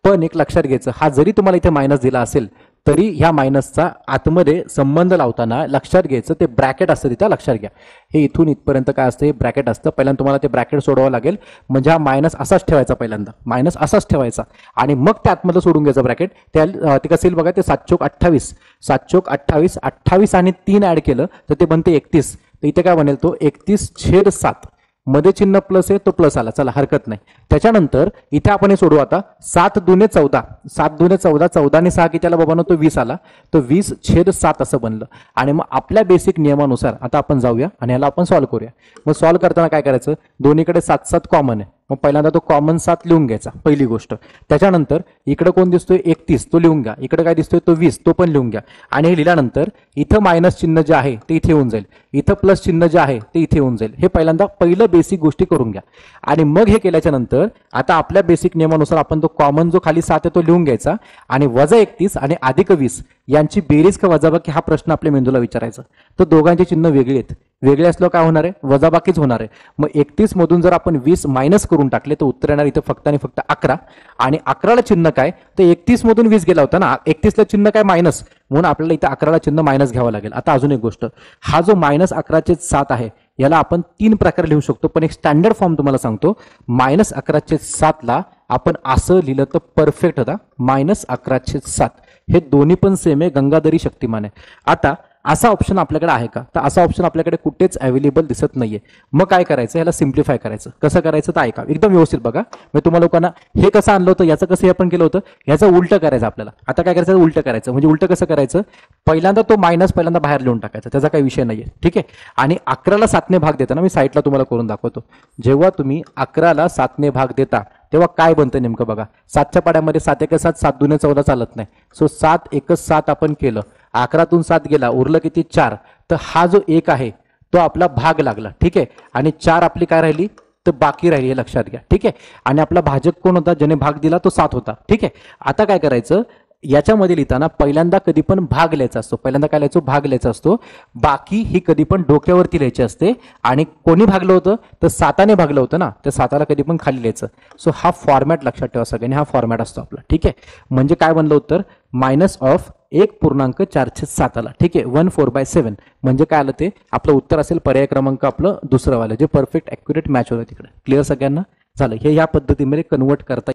पण एक लक्षात घ्यायचं, हा जरी तुम्हाला इथे मायनस दिला असेल तरी ह्या मायनसचा आतमध्ये संबंध लावताना लक्षात घ्यायचं ते ब्रॅकेट असतं तिथं. लक्षात घ्या, हे इथून इथपर्यंत काय असतं, हे ब्रॅकेट असतं. पहिल्यांदा तुम्हाला ते ब्रॅकेट सोडवावं लागेल. म्हणजे हा मायनस असाच ठेवायचा, पहिल्यांदा मायनस असाच ठेवायचा आणि मग त्या आतमधलं सोडून घ्यायचं ब्रॅकेट. ते कसं येईल बघा, ते 7 चोक 28, 7 चोक 28, 28 आणि 3 ऍड केलं तर ते बनते 31. तर इथे काय बनेल, तो 31/7. मध्ये चिन्ह प्लस आहे, तो प्लस आला, चला हरकत नाही. त्याच्यानंतर इथे आपण हे सोडू आता. 7 दुने 14, 7 दुने 14, 14 आणि 6 किती आला बाबांनो, तो 20 आला. तो 20/7 असं बनलं. आणि मग आपल्या बेसिक नियमानुसार आता आपण जाऊया आणि याला आपण सॉल्व्ह करूया. मग सॉल्व्ह करताना काय करायचं, दोन्हीकडे 7 कॉमन आहे, मग पहिल्यांदा तो कॉमन 7 लिहून घ्यायचा, पहिली गोष्ट. त्याच्यानंतर इकडे कोण दिसतोय 31, तो लिहून घ्या. इकडे काय दिसतोय, तो 20, तो पण लिहून घ्या. आणि हे लिहिल्यानंतर इथं मायनस चिन्ह जे आहे ते इथे येऊन जाईल, इथं प्लस चिन्ह जे आहे ते इथे येऊन जाईल. हे पहिलं बेसिक गोष्टी करून घ्या. आणि मग हे केल्याच्या नंतर आता आपल्या बेसिक नियमानुसार आपण तो कॉमन जो खाली 7 आहे तो लिहून घ्यायचा आणि -31 आणि +20 यांची बेरीज का वजाबाकी हा प्रश्न आपल्या मेंदूला विचारायचा. तर दोघांची चिन्ह वेगळी आहेत, वेगळे असल्यावर काय होणार आहे, वजाबाकीच होणार आहे. मग 31 मधून जर आपण 20 मायनस करून टाकले तर उत्तर येणार इथं फक्त आणि फक्त 11. आणि 11ला चिन्ह काय, तर 31 मधून 20 गेला होता ना, 31ला चिन्ह काय मायनस, म्हणून आपल्याला इथं 11ला चिन्ह मायनस घ्यावं लागेल. आता अजून एक गोष्ट, हा जो -11/7 आहे याला आपण 3 प्रकारे लिहू शकतो, पण एक स्टँडर्ड फॉर्म तुम्हाला सांगतो. -11/7ला आपण असं लिहिलं तर परफेक्ट होता, -11/7. हे दोन्ही पण सेम आहे, गंगाधरी शक्तिमान आहे. आता असा ऑप्शन आपल्याकडे आहे का, तर असा ऑप्शन आपल्याकडे कुठेच अवेलेबल दिसत नाहीये. मग काय करायचं, याला सिम्प्लिफाय करायचं. कसं करायचं तर ऐका एकदम व्यवस्थित बघा. मी तुम्हाला लोकांना हे कसं आणलं होतं, याचं कसं आपण केलं होतं, याचं उलटं करायचं आपल्याला. आता काय करायचं, उलटं करायचं. म्हणजे उलटं कसं करायचं, पहिल्यांदा तो मायनस पहिल्यांदा बाहेर लिहून टाकायचा, त्याचा काही विषय नाहीये, ठीक आहे. आणि 11ला 7ने भाग देताना मी साईडला तुम्हाला करून दाखवतो. जेव्हा तुम्ही 11ला 7ने भाग देता तेव्हा काय बनतं नेमकं बघा. 7च्या पाड्यामध्ये 7 1 7, 7 2 14 चालत नाही. सो 7 1 7 आपण केलं, 11तून 7 गेला, उरलं किती 4. तर हा जो 1 आहे तो आपला भाग लागला, ठीक आहे. आणि 4 आपली काय राहिली, तर बाकी राहिली, हे लक्षात घ्या, ठीक आहे. आणि आपला भाजक कोण होता, ज्याने भाग दिला तो 7 होता, ठीक आहे. आता काय करायचं, याच्यामध्ये लिहिताना पहिल्यांदा कधी पण भाग लिहायचा असतो, पहिल्यांदा काय लिहायचो, भाग लिहायचा असतो. बाकी ही कधी पण डोक्यावरती लिहायची असते. आणि कोणी भागलं होतं, तर 7ने भागलं होतं ना, तर 7ला कधी पण खाली लिहायचं. सो हा फॉर्मॅट लक्षात ठेवा सगळ्यांनी, हा फॉर्मॅट असतो आपला, ठीक आहे. म्हणजे काय बनलं उत्तर, -1.4/7, ठीक आहे. 1/4/7 म्हणजे काय आलं, ते आपलं उत्तर असेल पर्याय क्रमांक आपलं दुसरं वालं, जे परफेक्ट ॲक्युरेट मॅच होतं तिकडे. क्लिअर सगळ्यांना झालं. हे या पद्धतीमध्ये कन्वर्ट करता.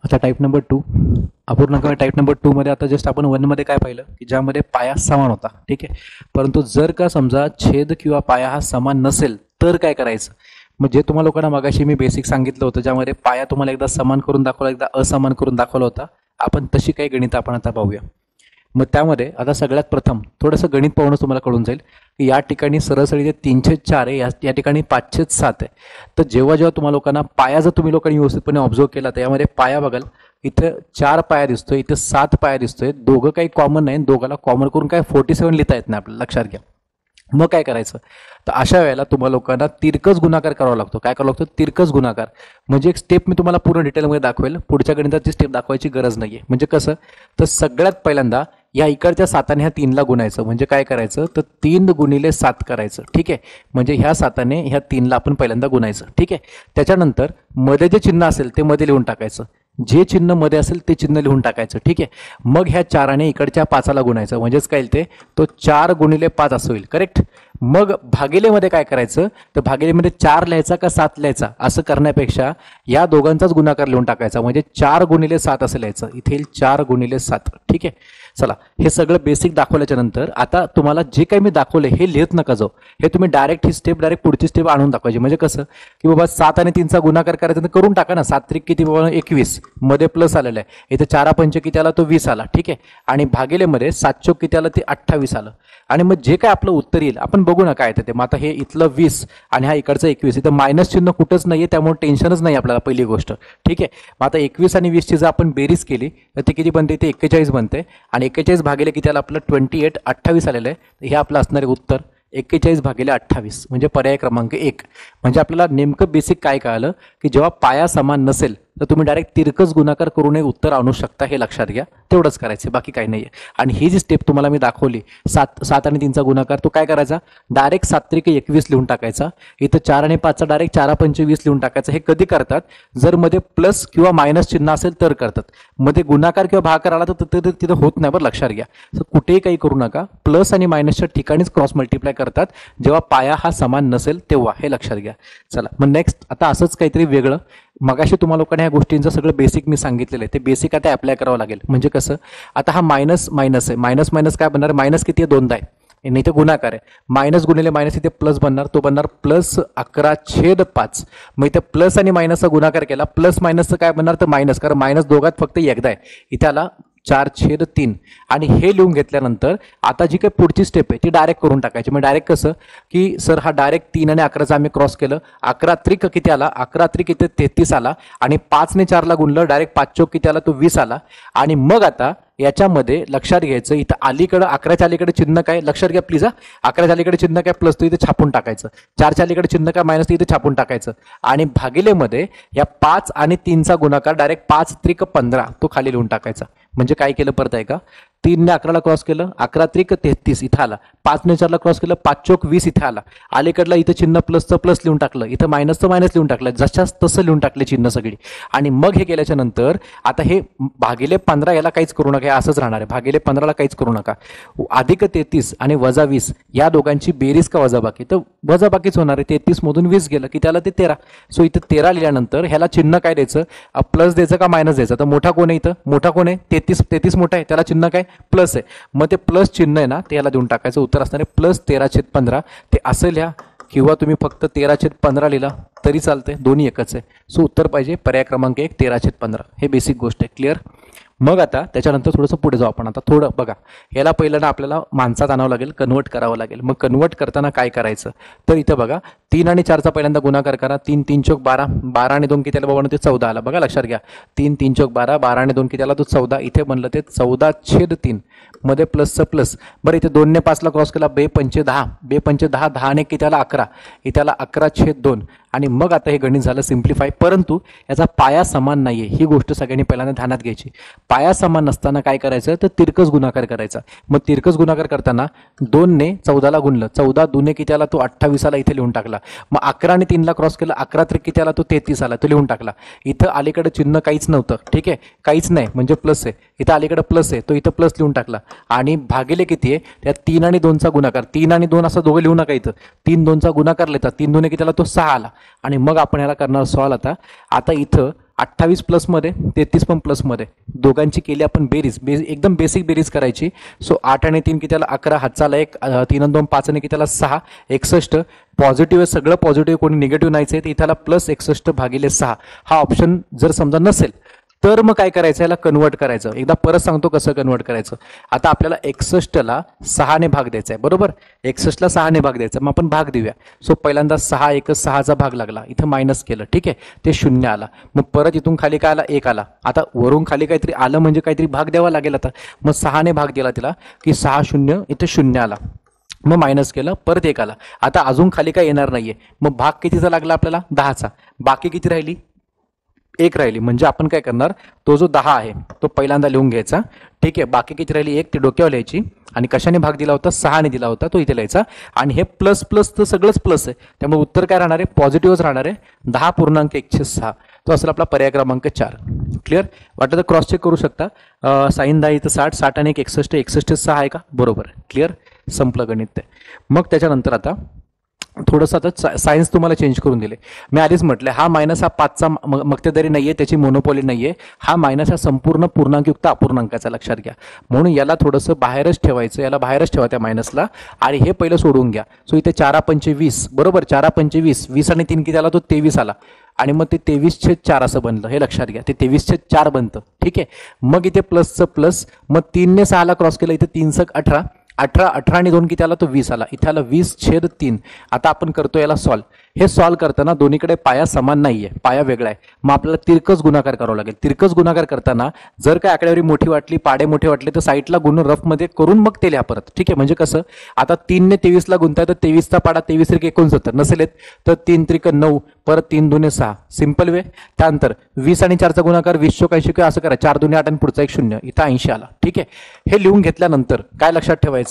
आता टाईप नंबर 2 अपूर्णांक. टाईप नंबर 2 मध्ये आता जस्ट आपण 1 मध्ये काय पाहिलं, की ज्यामध्ये पाया समान होता, ठीक आहे. परंतु जर का समजा छेद किंवा पाया हा समान नसेल तर काय करायचं. मग जे तुम्हाला लोकांना मगाशी मी बेसिक सांगितलं होतं, ज्यामध्ये पाया तुम्हाला एकदा समान करून दाखवला, एकदा असमान करून दाखवला होता, आपण तशी काही गणित आपण आता पाहूया. मग त्यामध्ये आता सगळ्यात प्रथम थोडंसं गणित पाहूनच तुम्हाला कळून जाईल की या ठिकाणी सरसरी जे 3/4 आहे, या ठिकाणी 5/7 आहे. तर जेव्हा जेव्हा तुम्हाला लोकांना पाया जर तुम्ही लोकांनी व्यवस्थितपणे ऑब्झर्व केला तर यामध्ये पाया बघाल, इथे 4 पाया दिसतोय, इथे 7 पाया दिसतोय. दोघं काही कॉमन नाही, दोघांना कॉमन करून काय 47 लिहिता येत नाही आपल्याला, लक्षात घ्या. मग काय करायचं, तर अशा वेळेला तुम्हाला लोकांना तिरकस गुणाकार करावा लागतो. काय करावं लागतं, तिरकस गुणाकार. म्हणजे एक स्टेप मी तुम्हाला पूर्ण डिटेलमध्ये दाखवेल, पुढच्या गणिताची स्टेप दाखवायची गरज नाहीये. म्हणजे कसं, तर सगळ्यात पहिल्यांदा या इकडच्या 7ने ह्या 3ला गुणायचं. म्हणजे काय करायचं, तर 3 × 7 करायचं, ठीक आहे. म्हणजे ह्या 7ने ह्या 3ला आपण पहिल्यांदा गुणायचं, ठीक आहे. त्याच्यानंतर मध्ये जे चिन्ह असेल ते मध्ये लिहून टाकायचं, जे चिन्ह मध्ये असेल ते चिन्ह लिहून टाकायचं, ठीक आहे. मग ह्या 4ने इकडच्या 5ला गुणायचं, म्हणजेच काय ते, तो 4 × 5 असं होईल, करेक्ट. मग भागिलेमध्ये काय करायचं, तर भागिलेमध्ये 4 लिहायचा का 7 लिहायचा असं करण्यापेक्षा या दोघांचाच गुणाकार लिहून टाकायचा. म्हणजे 4 × 7 असं लिहायचं, इथे 4 × 7, ठीक आहे. चला, हे सगळं बेसिक दाखवल्याच्या नंतर आता तुम्हाला जे काही मी दाखवले हे लिहित नका जाऊ, हे तुम्ही डायरेक्ट ही स्टेप डायरेक्ट पुढची स्टेप आणून दाखवायची. म्हणजे कसं, की बाबा 7 आणि 3चा गुणाकार करायचा तर करून टाका ना. 7 त्रिक किती बाबा 21, मध्ये प्लस आलेला आहे, इथे 4 5 किती आला, तो 20 आला, ठीक आहे. आणि भागिलेमध्ये 7 चौक किती आलं, ते 28 आलं. आणि मग जे काय आपलं उत्तर येईल आपण बघू ना काय ते. मग आता हे इथलं 20 आणि हा इकडचं 21, इथं मायनस चिन्ह कुठंच नाहीये, त्यामुळे टेन्शनच नाही आपल्याला, पहिली गोष्ट, ठीक आहे. मग आता 21 आणि 20 ची जर आपण बेरीज केली तर ते किती बनते, ते 41 बनते. आणि 41 भागिले किती आलं आपलं 28, 28 आलेलं आहे. हे आपलं असणारे उत्तर 41/28 म्हणजे पर्याय क्रमांक 1. म्हणजे आपल्याला नेमकं बेसिक काय कळालं, की जेव्हा पाया समान नसेल तर तुम्ही डायरेक्ट तिरकस गुणाकार करून एक उत्तर आणू शकता, हे लक्षात घ्या. तेवढंच करायचं, बाकी काही नाहीये. आणि ही जी स्टेप तुम्हाला मी दाखवली, 7 आणि 3चा गुणाकार, तो काय करायचा, डायरेक्ट 7 त्रिक 21 लिहून टाकायचा. इथं 4 आणि 5चा डायरेक्ट 4 5 20 लिहून टाकायचं. हे कधी करतात, जर मध्ये प्लस किंवा मायनस चिन्ह असेल तर करतात. मध्ये गुणाकार किंवा भागाकार आला तर तिथं होत नाही, बरं लक्षात घ्या. कुठेही काही करू नका, प्लस आणि मायनसच्या ठिकाणीच क्रॉस मल्टिप्लाय करतात जेव्हा पाया हा समान नसेल तेव्हा, हे लक्षात घ्या. चला, मग नेक्स्ट आता असंच काहीतरी वेगळं. मगाशी तुम्हाला लोकांना ह्या गोष्टींचं सगळं बेसिक मी सांगितलेलं आहे, ते बेसिक आता अप्लाय करावं लागेल. म्हणजे कसं, आता हा मायनस मायनस आहे, मायनस मायनस काय बनणार, मायनस किती आहे, 2दा आहे, नाही तर गुणाकार आहे. मायनस गुणिले मायनस इथे प्लस बनणार, तो बनणार +11/5. मग इथे प्लस आणि मायनसचा गुणाकार केला, प्लस मायनसचं काय बनणार, तर मायनस, कारण मायनस दोघात फक्त एकदा आहे. इथे आला 4/3. आणि हे लिहून घेतल्यानंतर आता जी काही पुढची स्टेप आहे ती डायरेक्ट करून टाकायची. म्हणजे डायरेक्ट कसं, की सर हा डायरेक्ट 3 आणि 11चा आम्ही क्रॉस केलं, 11 त्रिक किती आला, 11 त्रिक इथे 33 आला. आणि 5 ने 4ला गुणलं, डायरेक्ट 5 चौक किती आला, तो 20 आला. आणि मग आता याच्यामध्ये लक्षात घ्यायचं, इथं अलीकडं 11च्या अलीकडे चिन्ह काय, लक्षात घ्या प्लीज. 11च्या अलीकडे चिन्ह काय प्लस, तो इथे छापून टाकायचं. 4च्या अलीकडे चिन्ह काय मायनस, तो इथे छापून टाकायचं. आणि भागिलेमध्ये या 5 आणि 3चा गुणाकार डायरेक्ट 5 त्रिक 15 तो खाली लिहून टाकायचा. म्हणजे काय केलं परत आहे का, 3ने 11ला क्रॉस केलं, 11 त्रिक 33 इथं आला, 5ने 4ला क्रॉस केलं, 5 चौक 20 इथं आला, अलीकडला इथं चिन्ह प्लसचं प्लस लिहून टाकलं, इथं मायनसचं मायनस लिहून टाकलं, जशाच तसं लिहून टाकले चिन्ह सगळी. आणि मग हे केल्याच्या नंतर आता हे भागिले 15 याला काहीच करू नका, असंच राहणार आहे. भागिले 15ला काहीच करू नका. अधिक 33 आणि वजा 20 या दोघांची बेरीज का वजाबाकी, तर वजाबाकीच होणार आहे. 33 मधून 20 गेलं की त्याला ते 13. सो इथं 13 लिहिल्यानंतर ह्याला चिन्ह काय द्यायचं, प्लस द्यायचं का मायनस द्यायचं. तर मोठा कोण आहे इथं, मोठा कोण आहे 33 मोठा आहे, त्याला चिन्ह काय प्लस आहे. मग ते प्लस चिन्ह आहे ना ते याला देऊन टाकायचं. उत्तर असणार आहे प्लस 13/15. ते असं लिहा किंवा तुम्ही फक्त 13/15 लिहिला तरी चालतंय, दोन्ही एकच आहे. सो उत्तर पाहिजे पर्याय क्रमांक 1 13/15. हे बेसिक गोष्ट आहे. क्लिअर. मग आता त्याच्यानंतर थोडंसं पुढे जाऊ आपण. आता थोडं बघा, याला पहिल्यांदा आपल्याला माणसात आणावं लागेल, कन्वर्ट करावं लागेल. मग कन्वर्ट करताना काय करायचं, तर इथं बघा 3 आणि 4चा पहिल्यांदा गुणाकार करा. 3 3 चौक 12, 12 आणि 2 किती आला बाबा, ते 14 आला. बघा लक्षात घ्या, 3 3 चौक 12, 12 आणि 2 किती आला, तो 14. इथे बनलं ते 14/3 मध्ये प्लसचं प्लस. बरं इथे 2 ने 5ला क्रॉस केला, 2 पंचे 10, 2 पंचे 10, 10 ने किती आला 11, इथे आला 11/2. आणि मग आता हे गणित झालं सिम्प्लिफाय. परंतु याचा पाया समान नाहीये, ही गोष्ट सगळ्यांनी पहिल्यांदा ध्यानात घ्यायची. पाया समान नसताना काय करायचं, तर तिरकस गुणाकार करायचा. मग तिरकस गुणाकार करताना 2 ने 14ला गुणलं, 14 2 किती आला, तो 28 आला, इथे लिहून टाकला. मग 11 आणि 3ला क्रॉस केला, 11 त्रिक किती आला, तो 33 आला, तो लिहून टाकला. इथं अलीकडे चिन्ह काहीच नव्हतं, ठीक आहे, काहीच नाही म्हणजे प्लस आहे. इथं अलीकडे प्लस आहे, तो इथं प्लस लिहून टाकला. आणि भागिले किती आहे, त्या 3 आणि 2चा गुणाकार, 3 आणि 2 असं दोघं लिहू नका, इथं 3 2चा गुणाकार लिहितात, 3 2 किती आला, तो 6 आला. आणि मग आपण ह्याला करणार सॉल्व. आता इथं 28 प्लसमध्ये 33 पण प्लसमध्ये, दोघांची केली आपण बेरीज, एकदम बेसिक बेरीज करायची. सो 8 आणि 3 किती आला 11, हातचा 1, 3 आणि 2 5 आणि किती आला 6, 61. पॉझिटिव्ह आहे, सगळं पॉझिटिव्ह, कोणी निगेटिव्ह नाहीच आहे. इथं आला प्लस 61/6. हा ऑप्शन जर समजा नसेल तर मग काय करायचं, याला कन्वर्ट करायचं. एकदा परत सांगतो कसं कन्वर्ट करायचं. आता आपल्याला 61ला 6ने भाग द्यायचा आहे, बरोबर. 61ला 6ने भाग द्यायचा, मग आपण भाग देऊया. सो पहिल्यांदा 6 1 6चा भाग लागला, इथं मायनस केलं, ठीक आहे, ते 0 आला. मग परत इथून खाली काय आला 1 आला. आता वरून खाली काहीतरी आलं म्हणजे काहीतरी भाग द्यावा लागेल. आता मग 6ने भाग दिला तिला की 6 0 इथे 0 आला. मग मायनस केलं, परत 1 आला. आता अजून खाली काय येणार नाहीये. मग भाग कितीचा लागला आपल्याला 10चा. बाकी किती राहिली 1 राहिली. म्हणजे आपण काय करणार, तो जो 10 आहे तो पहिल्यांदा लिहून घ्यायचा, ठीक आहे. बाकी किती राहिली 1, ती डोक्यावर लिहायची. आणि कशाने भाग दिला होता, 6ने दिला होता, तो इथे लिहायचा. आणि हे प्लस प्लस तर सगळंच प्लस आहे, त्यामुळे उत्तर काय राहणार आहे, पॉझिटिव्हच राहणार आहे. 10.106 तो असेल आपला पर्याय क्रमांक 4. क्लिअर. वाटतं तर क्रॉस चेक करू शकता. साईन 10 इथं 60, 60 आणि 1 61, 61 6 आहे का, बरोबर. क्लिअर, संपलं गणित ते. मग त्याच्यानंतर आता थोडंसं आता सायन्स तुम्हाला चेंज करून दिले. मी आधीच म्हटलं हा मायनस हा 5चा मक्तेदारी नाहीये, त्याची मोनोपॉली नाहीये. हा मायनस हा संपूर्ण पूर्णांकयुक्त अपूर्णांकाचा, लक्षात घ्या. म्हणून याला थोडंसं बाहेरच ठेवायचं, याला बाहेरच ठेवा त्या मायनसला. आणि हे पहिलं सोडून घ्या. सो इथे 4 5 20, बरोबर. 4 5 20, 20 आणि 3 किती आला, तो 23 आला. आणि मग ते 23/4 असं बनलं, हे लक्षात घ्या. ते 23/4 बनतं, ठीक आहे. मग इथे प्लसचं प्लस, मग 3 ने 6ला क्रॉस केलं, इथे 3 × 18, 18 आणि 2 किती आला, तो 20 आला. इथे आला 20/3. आता आपण करतो याला सॉल्व. हे सॉल्व करताना दोन्हीकडे पाया समान नाहीये, पाया वेगळा आहे. मग आपल्याला तिरकस गुणाकार करावा लागेल. तिरकस गुणाकार करताना जर काय आकडेवारी मोठी वाटली, पाडे मोठे वाटले, तर साईडला गुण रफमध्ये करून मग ते लिहा परत, ठीक आहे. म्हणजे कसं, आता 3 ने 23ला गुणताय, तर 23चा पाडा 23 × 69 नसेल येत, तर 3 × 9, परत 3 2 6, सिंपल वे. त्यानंतर 20 आणि 4चा गुणाकार 20 × 80 असं करा, 4 2 8 आणि पुढचा एक 0, इथं 80 आला, ठीक आहे. हे लिहून घेतल्यानंतर काय लक्षात ठेवायचं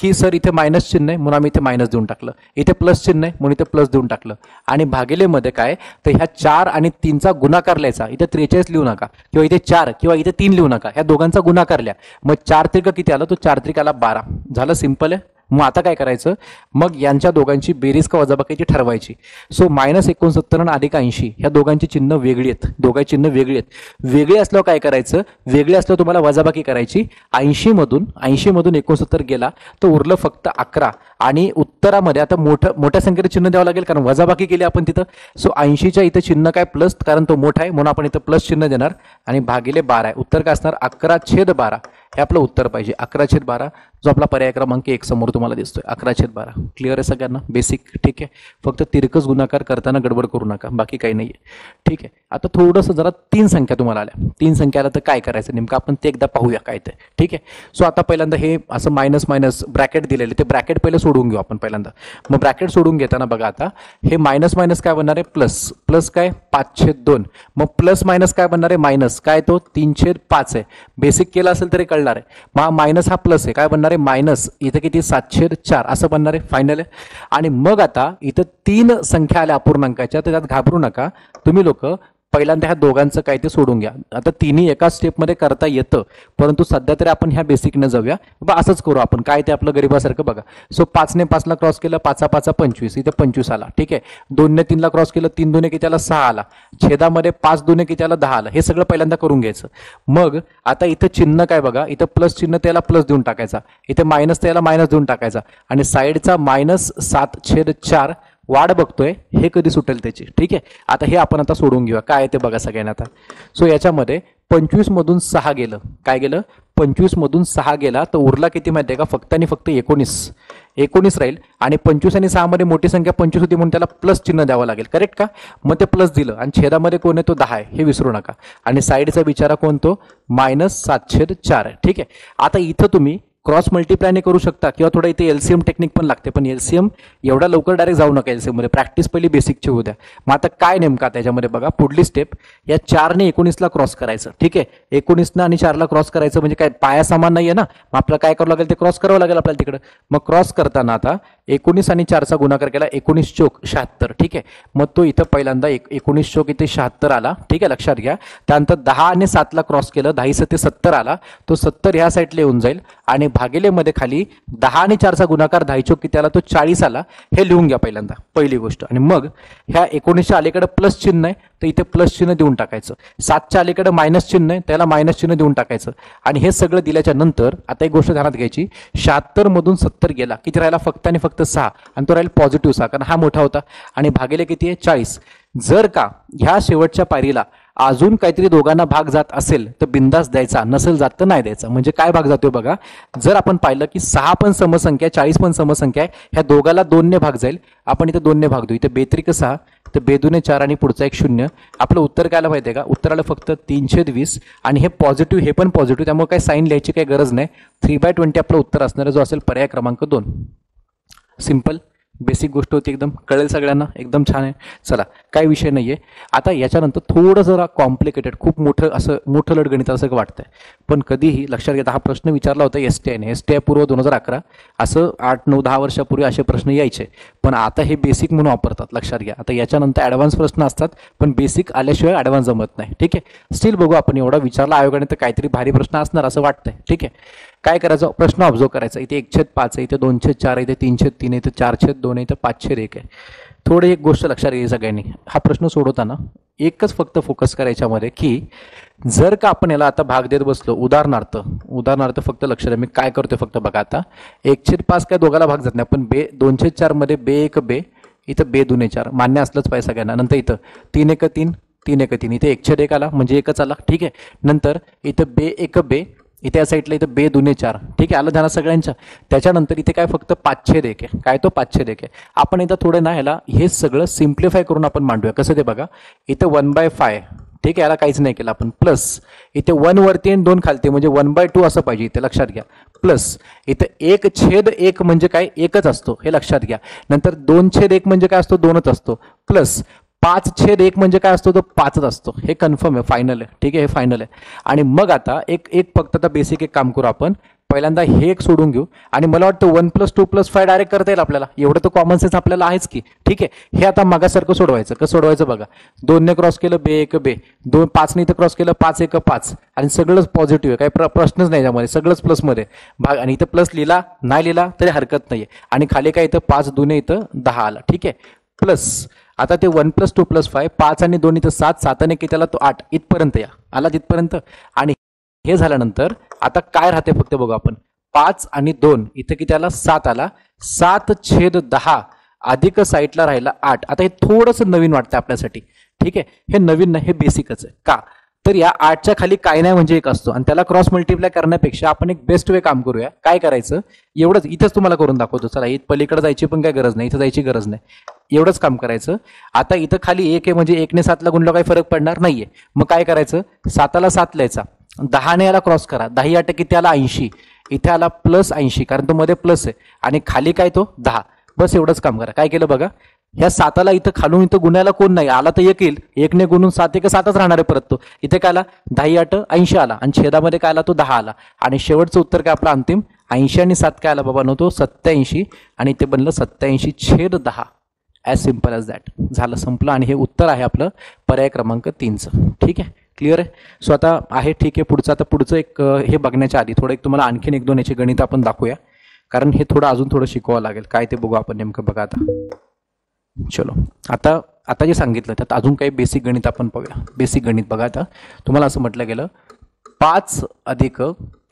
की सर इथे मायनस चिन्ह आहे म्हणून आम्ही इथे मायनस देऊन टाकलं, इथे प्लस चिन्ह आहे म्हणून इथे प्लस देऊन टाकलं. आणि भागिलेमध्ये काय, तर ह्या 4 आणि 3चा गुणाकार लिहायचा. इथे 43 लिहू नका, किंवा इथे 4 किंवा इथे 3 लिहू नका, ह्या दोघांचा गुणाकार लिहा. मग 4 त्रिक किती आला, तो 4 त्रिक आला 12. झालं, सिंपल आहे. मग आता काय करायचं, मग यांच्या दोघांची बेरीज का वजाबाकीची ठरवायची. सो -69 आणि अधिक 80 ह्या दोघांची चिन्ह वेगळी आहेत, दोघांची चिन्ह वेगळी आहेत. वेगळी असल्यावर काय करायचं, वेगळी असल्यावर तुम्हाला वजाबाकी करायची. 80 मधून 69 गेला तर उरलं फक्त 11. आणि उत्तरामध्ये आता मोठ्या संख्येचं चिन्ह द्यावं लागेल, कारण वजाबाकी केली आपण तिथं. सो 80च्या इथं चिन्ह काय प्लस, कारण तो मोठा आहे म्हणून आपण इथं प्लस चिन्ह देणार. आणि भागिले 12 आहे. उत्तर काय असणार 11/12. हे आपलं उत्तर पाहिजे 11/12. जो आपला पर्याय क्रमांक 1 समोर तुम्हाला दिसतोय 11/12. क्लिअर आहे सगळ्यांना? बेसिक. ठीक आहे, फक्त तिरकस गुणाकार करताना गडबड करू नका, बाकी काही नाही आहे. ठीक आहे, आता थोडंसं जरा 3 संख्या तुम्हाला आल्या. 3 संख्या आल्या तर काय करायचं नेमकं आपण ते एकदा पाहूया काय ते. ठीक आहे, सो आता पहिल्यांदा हे असं मायनस मायनस ब्रॅकेट दिलेले, ते ब्रॅकेट पहिले सोडून घेऊ आपण पहिल्यांदा. मग ब्रॅकेट सोडून घेताना बघा आता हे मायनस मायनस काय बनणार आहे? प्लस. प्लस काय? 5/2. मग प्लस मायनस काय बनणार आहे? मायनस. काय तो? 3/5 आहे. बेसिक केला असेल तरी कळणार आहे. मग हा मायनस हा प्लस आहे, काय बनणार आहे? मायनस. इथं किती? 7/4 असं बनणार आहे. फायनल आहे. आणि मग आता इथं 3 संख्या आल्या अपूर्णांकाच्या, तर त्यात घाबरू नका तुम्ही लोक. पहिल्यांदा ह्या दोघांचं काय ते सोडून घ्या. आता तिन्ही एकाच स्टेपमध्ये करता येतं, परंतु सध्या तरी आपण ह्या बेसिकनं जाऊया. असंच करू आपण, काय ते आपलं गरीबासारखं बघा. सो 5 ने 5 ला क्रॉस केलं, 5 25, इथे 25 आला. ठीक आहे, 2 ने 3 ला क्रॉस केलं, 3 2 किती आला? 6 आला. छेदामध्ये 5 2 किती आला? 10 आला. हे सगळं पहिल्यांदा करून घ्यायचं. मग आता इथं चिन्ह काय बघा, इथं प्लस चिन्ह त्याला प्लस देऊन टाकायचा, इथे मायनस त्याला मायनस देऊन टाकायचा, आणि साईडचा -7/4 वाढ बघतोय हे कधी सुटेल त्याची. ठीक आहे, आता हे आपण आता सोडून घेऊया. काय आहे ते बघा सगळ्यांना आता. सो याच्यामध्ये 25 मधून 6 गेलं. काय गेलं? 25 मधून 6 गेला, तर उरला किती माहिती आहे का? फक्त आणि फक्त 19 राहील. आणि 25 आणि 6 मध्ये मोठी संख्या 25 होती म्हणून त्याला प्लस चिन्ह द्यावं लागेल. करेक्ट का? मग ते प्लस दिलं, आणि छेदामध्ये कोण आहे? तो 10 आहे, हे विसरू नका. आणि साईडचा बिचारा कोण? तो -7/4 आहे. ठीक आहे, आता इथं तुम्ही क्रॉस मल्टिप्लायने करू शकता, किंवा थोडं इथे एलसीएम टेक्निक पण लागते, पण एलसीएम एवढा लवकर डायरेक्ट जाऊ नका. एलसीएम मध्ये प्रॅक्टिस पहिली बेसिकची होऊ द्या. मग आता काय नेमका त्याच्यामध्ये बघा, पुढली स्टेप, या 4 ने 19 ला क्रॉस करायचं. ठीक आहे, 19 आणि 4 ला क्रॉस करायचं म्हणजे काय? पाया समान नाहीये ना, मग आपल्याला काय करावं लागेल? ते क्रॉस करावं लागेल आपल्याला तिकडे. मग क्रॉस करताना आता 19 आणि 4चा गुणाकार केला, 19 चोक 76. ठीक आहे, मग तो इथं पहिल्यांदा 19 चोक इथे 76 आला. ठीक आहे, लक्षात घ्या. त्यानंतर 10 आणि 7 ला क्रॉस केलं, 10 ते 70 आला. तो 70 ह्या साईडला येऊन जाईल, आणि भागिले मध्ये खाली 10 आणि 4चा गुणाकार 10 चोक किती आला? तो 40 आला. हे लिहून घ्या पहिल्यांदा, पहिली गोष्ट. आणि मग ह्या 19च्या अलीकडे प्लस चिन्ह आहे, तर इथे प्लस चिन्ह देऊन टाकायचं. 7च्या अलीकडे मायनस चिन्ह आहे, त्याला मायनस चिन्ह देऊन टाकायचं. आणि हे सगळं दिल्याच्या नंतर आता एक गोष्ट ध्यानात घ्यायची, 76 मधून 70 गेला, किती राहिला? फक्त आणि फक्त 6, आणि तो राहील पॉझिटिव्ह 6, कारण हा मोठा होता. आणि भागिले किती आहे? 40. जर का ह्या शेवटच्या पायरीला अजून काहीतरी दोघांना भाग जात असेल तर बिंदास द्यायचा, नसेल जात तर नाही द्यायचा. म्हणजे काय भाग जातोय बघा, जर आपण पाहिलं की 6 पण समसंख्या, 40 पण समसंख्या आहे, ह्या दोघाला 2 ने भाग जाईल. आपण इथे 2 ने भाग देऊ, इथे 2 6, तर 2 4 आणि पुढचा एक 0. आपलं उत्तर काय आलं माहिती आहे का? उत्तर आलं फक्त 320, आणि हे पॉझिटिव्ह, हे पण पॉझिटिव्ह, त्यामुळे काही साईन लिहायची काही गरज नाही. 3/20 आपलं उत्तर असणार, जो असेल पर्याय क्रमांक 2. सिंपल बेसिक गोष्ट होती, एकदम कळेल सगळ्यांना, एकदम छान आहे. चला, काही विषय नाहीये. आता याच्यानंतर थोडं जरा कॉम्प्लिकेटेड, खूप मोठं लडगणित असं वाटतंय, पण कधीही लक्षात घेता हा प्रश्न विचारला होता एसटीआयने. एसटीआय पूर्व 2011 असं 8 9 10 वर्षापूर्वी असे प्रश्न यायचे, पण आता हे बेसिक म्हणून वापरतात. लक्षात घ्या, आता याच्यानंतर ॲडव्हान्स प्रश्न असतात, पण बेसिक आल्याशिवाय ॲडव्हान्स जमत नाही. ठीक आहे, स्टील बघू आपण. एवढा विचारला आयोगाने तर काहीतरी भारी प्रश्न असणार असं वाटतंय. ठीक आहे, काय करायचं? प्रश्न ऑब्झर्व करायचा. इथे 1/5 आहे, इथे 2/4, इथे 3/3, इथे 4/2, इथे 5/1 आहे. थोडी एक गोष्ट लक्षात घ्यायची सगळ्यांनी, हा प्रश्न सोडवताना एकच फक्त फोकस करायच्यामध्ये की जर का आपण याला आता भाग देत बसलो, उदाहरणार्थ फक्त लक्ष द्या, मी काय करतोय फक्त बघा. आता 1/5 काय दोघाला भाग जात नाही, पण 2/4 मध्ये 2 इथं 2 4 मान्य असलंच पाहिजे सगळ्यांना. नंतर इथं 3 1 3 3 1 3, इथे 1/1 आला म्हणजे एकच आला. ठीक आहे, नंतर इथं 1 इथे या साईडला इथं 2 4. ठीक आहे, आलं ध्यानात सगळ्यांच्या. त्याच्यानंतर इथे काय फक्त 5/1 आहे. काय तो 5/1 आहे. आपण इथं थोडं ना ह्याला हे सगळं सिम्प्लिफाय करून आपण मांडूया. कसं ते बघा, इथं 1/5. ठीक आहे, याला काहीच नाही केलं आपण. प्लस इथे 1 वरती आणि 2 खालती, म्हणजे 1/2 असं पाहिजे इथे, लक्षात घ्या. प्लस इथे 1/1 म्हणजे काय? एकच असतो, हे लक्षात घ्या. नंतर 2/1 म्हणजे काय असतो? 2च असतो. प्लस 5/1 म्हणजे काय असतो? तो 5च असतो. हे कन्फर्म आहे, फायनल आहे. ठीक आहे, हे फायनल आहे. आणि मग आता एक फक्त आता बेसिक एक काम करू आपण. पहिल्यांदा हे एक सोडून घेऊ, आणि मला वाटतं 1 + 2 + 5 डायरेक्ट करता येईल आपल्याला. एवढं तर कॉमन सेन्स आपल्याला आहेच की. ठीक आहे, हे आता मागासारखं सोडवायचं. कसं सोडवायचं बघा, 2 ने क्रॉस केलं 2 5 ने इथं क्रॉस केलं 5 1 5, आणि सगळंच पॉझिटिव्ह आहे, काही प्रश्नच नाही त्यामध्ये, सगळंच प्लसमध्ये भाग. आणि इथं प्लस लिहिला नाही लिहिला तरी हरकत नाहीये. आणि खाली काय इथं 5 2 इथं 10 आला. ठीक आहे, प्लस आता ते 1 + 2 + 5, 5 आणि 2 इथं 7, 7 आणि किती आला? तो 8. इथपर्यंत या, आला तिथपर्यंत. आणि हे झाल्यानंतर आता काय राहते फक्त बघू आपण. 5 आणि 2 इथं किती आला? 7 आला. 7/10 अधिक साईडला राहिला 8. आता हे थोडंसं नवीन वाटतं आपल्यासाठी. ठीक आहे, हे नवीन नाही, हे बेसिकच आहे. का? तर या 8च्या खाली काय नाही म्हणजे 1 असतो आणि त्याला क्रॉस मल्टिप्लाय करण्यापेक्षा आपण एक बेस्ट वे काम करूया. काय करायचं, एवढंच इथंच तुम्हाला करून दाखवतो. चला, इथं पलीकडे जायची पण काय गरज नाही, इथं जायची गरज नाही, एवढंच काम करायचं. आता इथं खाली 1 आहे म्हणजे 1 ने 7ला गुणलं काही फरक पडणार नाहीये. मग काय करायचं, 7ला 7 लिहायचा, 10ने याला क्रॉस करा, 10 8 किती आला 80, इथे आला प्लस 80 कारण तो मध्ये प्लस आहे आणि खाली काय तो 10. बस एवढंच काम करा. काय केलं बघा, ह्या 7ला इथं खालून इथं गुणायला कोण नाही, आला तर 1 येईल, 1ने गुणून 7 1 7च राहणार आहे परत. तो इथे काय आला 10 8 80 आला आणि छेदामध्ये काय आला तो 10 आला आणि शेवटचं उत्तर काय आपलं अंतिम 80 आणि 7 काय आला बाबा नो तो 87 आणि ते बनलं 87/10. As simple as that. झालं, संपलं. आणि हे उत्तर आहे आपलं पर्याय क्रमांक 3चं. ठीक आहे, क्लिअर आहे. सो आता आहे ठीक आहे. पुढचं आता पुढचं एक हे बघण्याच्या आधी थोडं एक तुम्हाला आणखीन 1-2 याचे गणित आपण दाखवूया, कारण हे थोडं अजून थोडं शिकवावं लागेल. काय ते बघू आपण नेमकं. बघा आता, चलो आता जे सांगितलं त्यात अजून काही बेसिक गणित आपण पाहूया. बेसिक गणित बघा. आता तुम्हाला असं म्हटलं गेलं 5 अधिक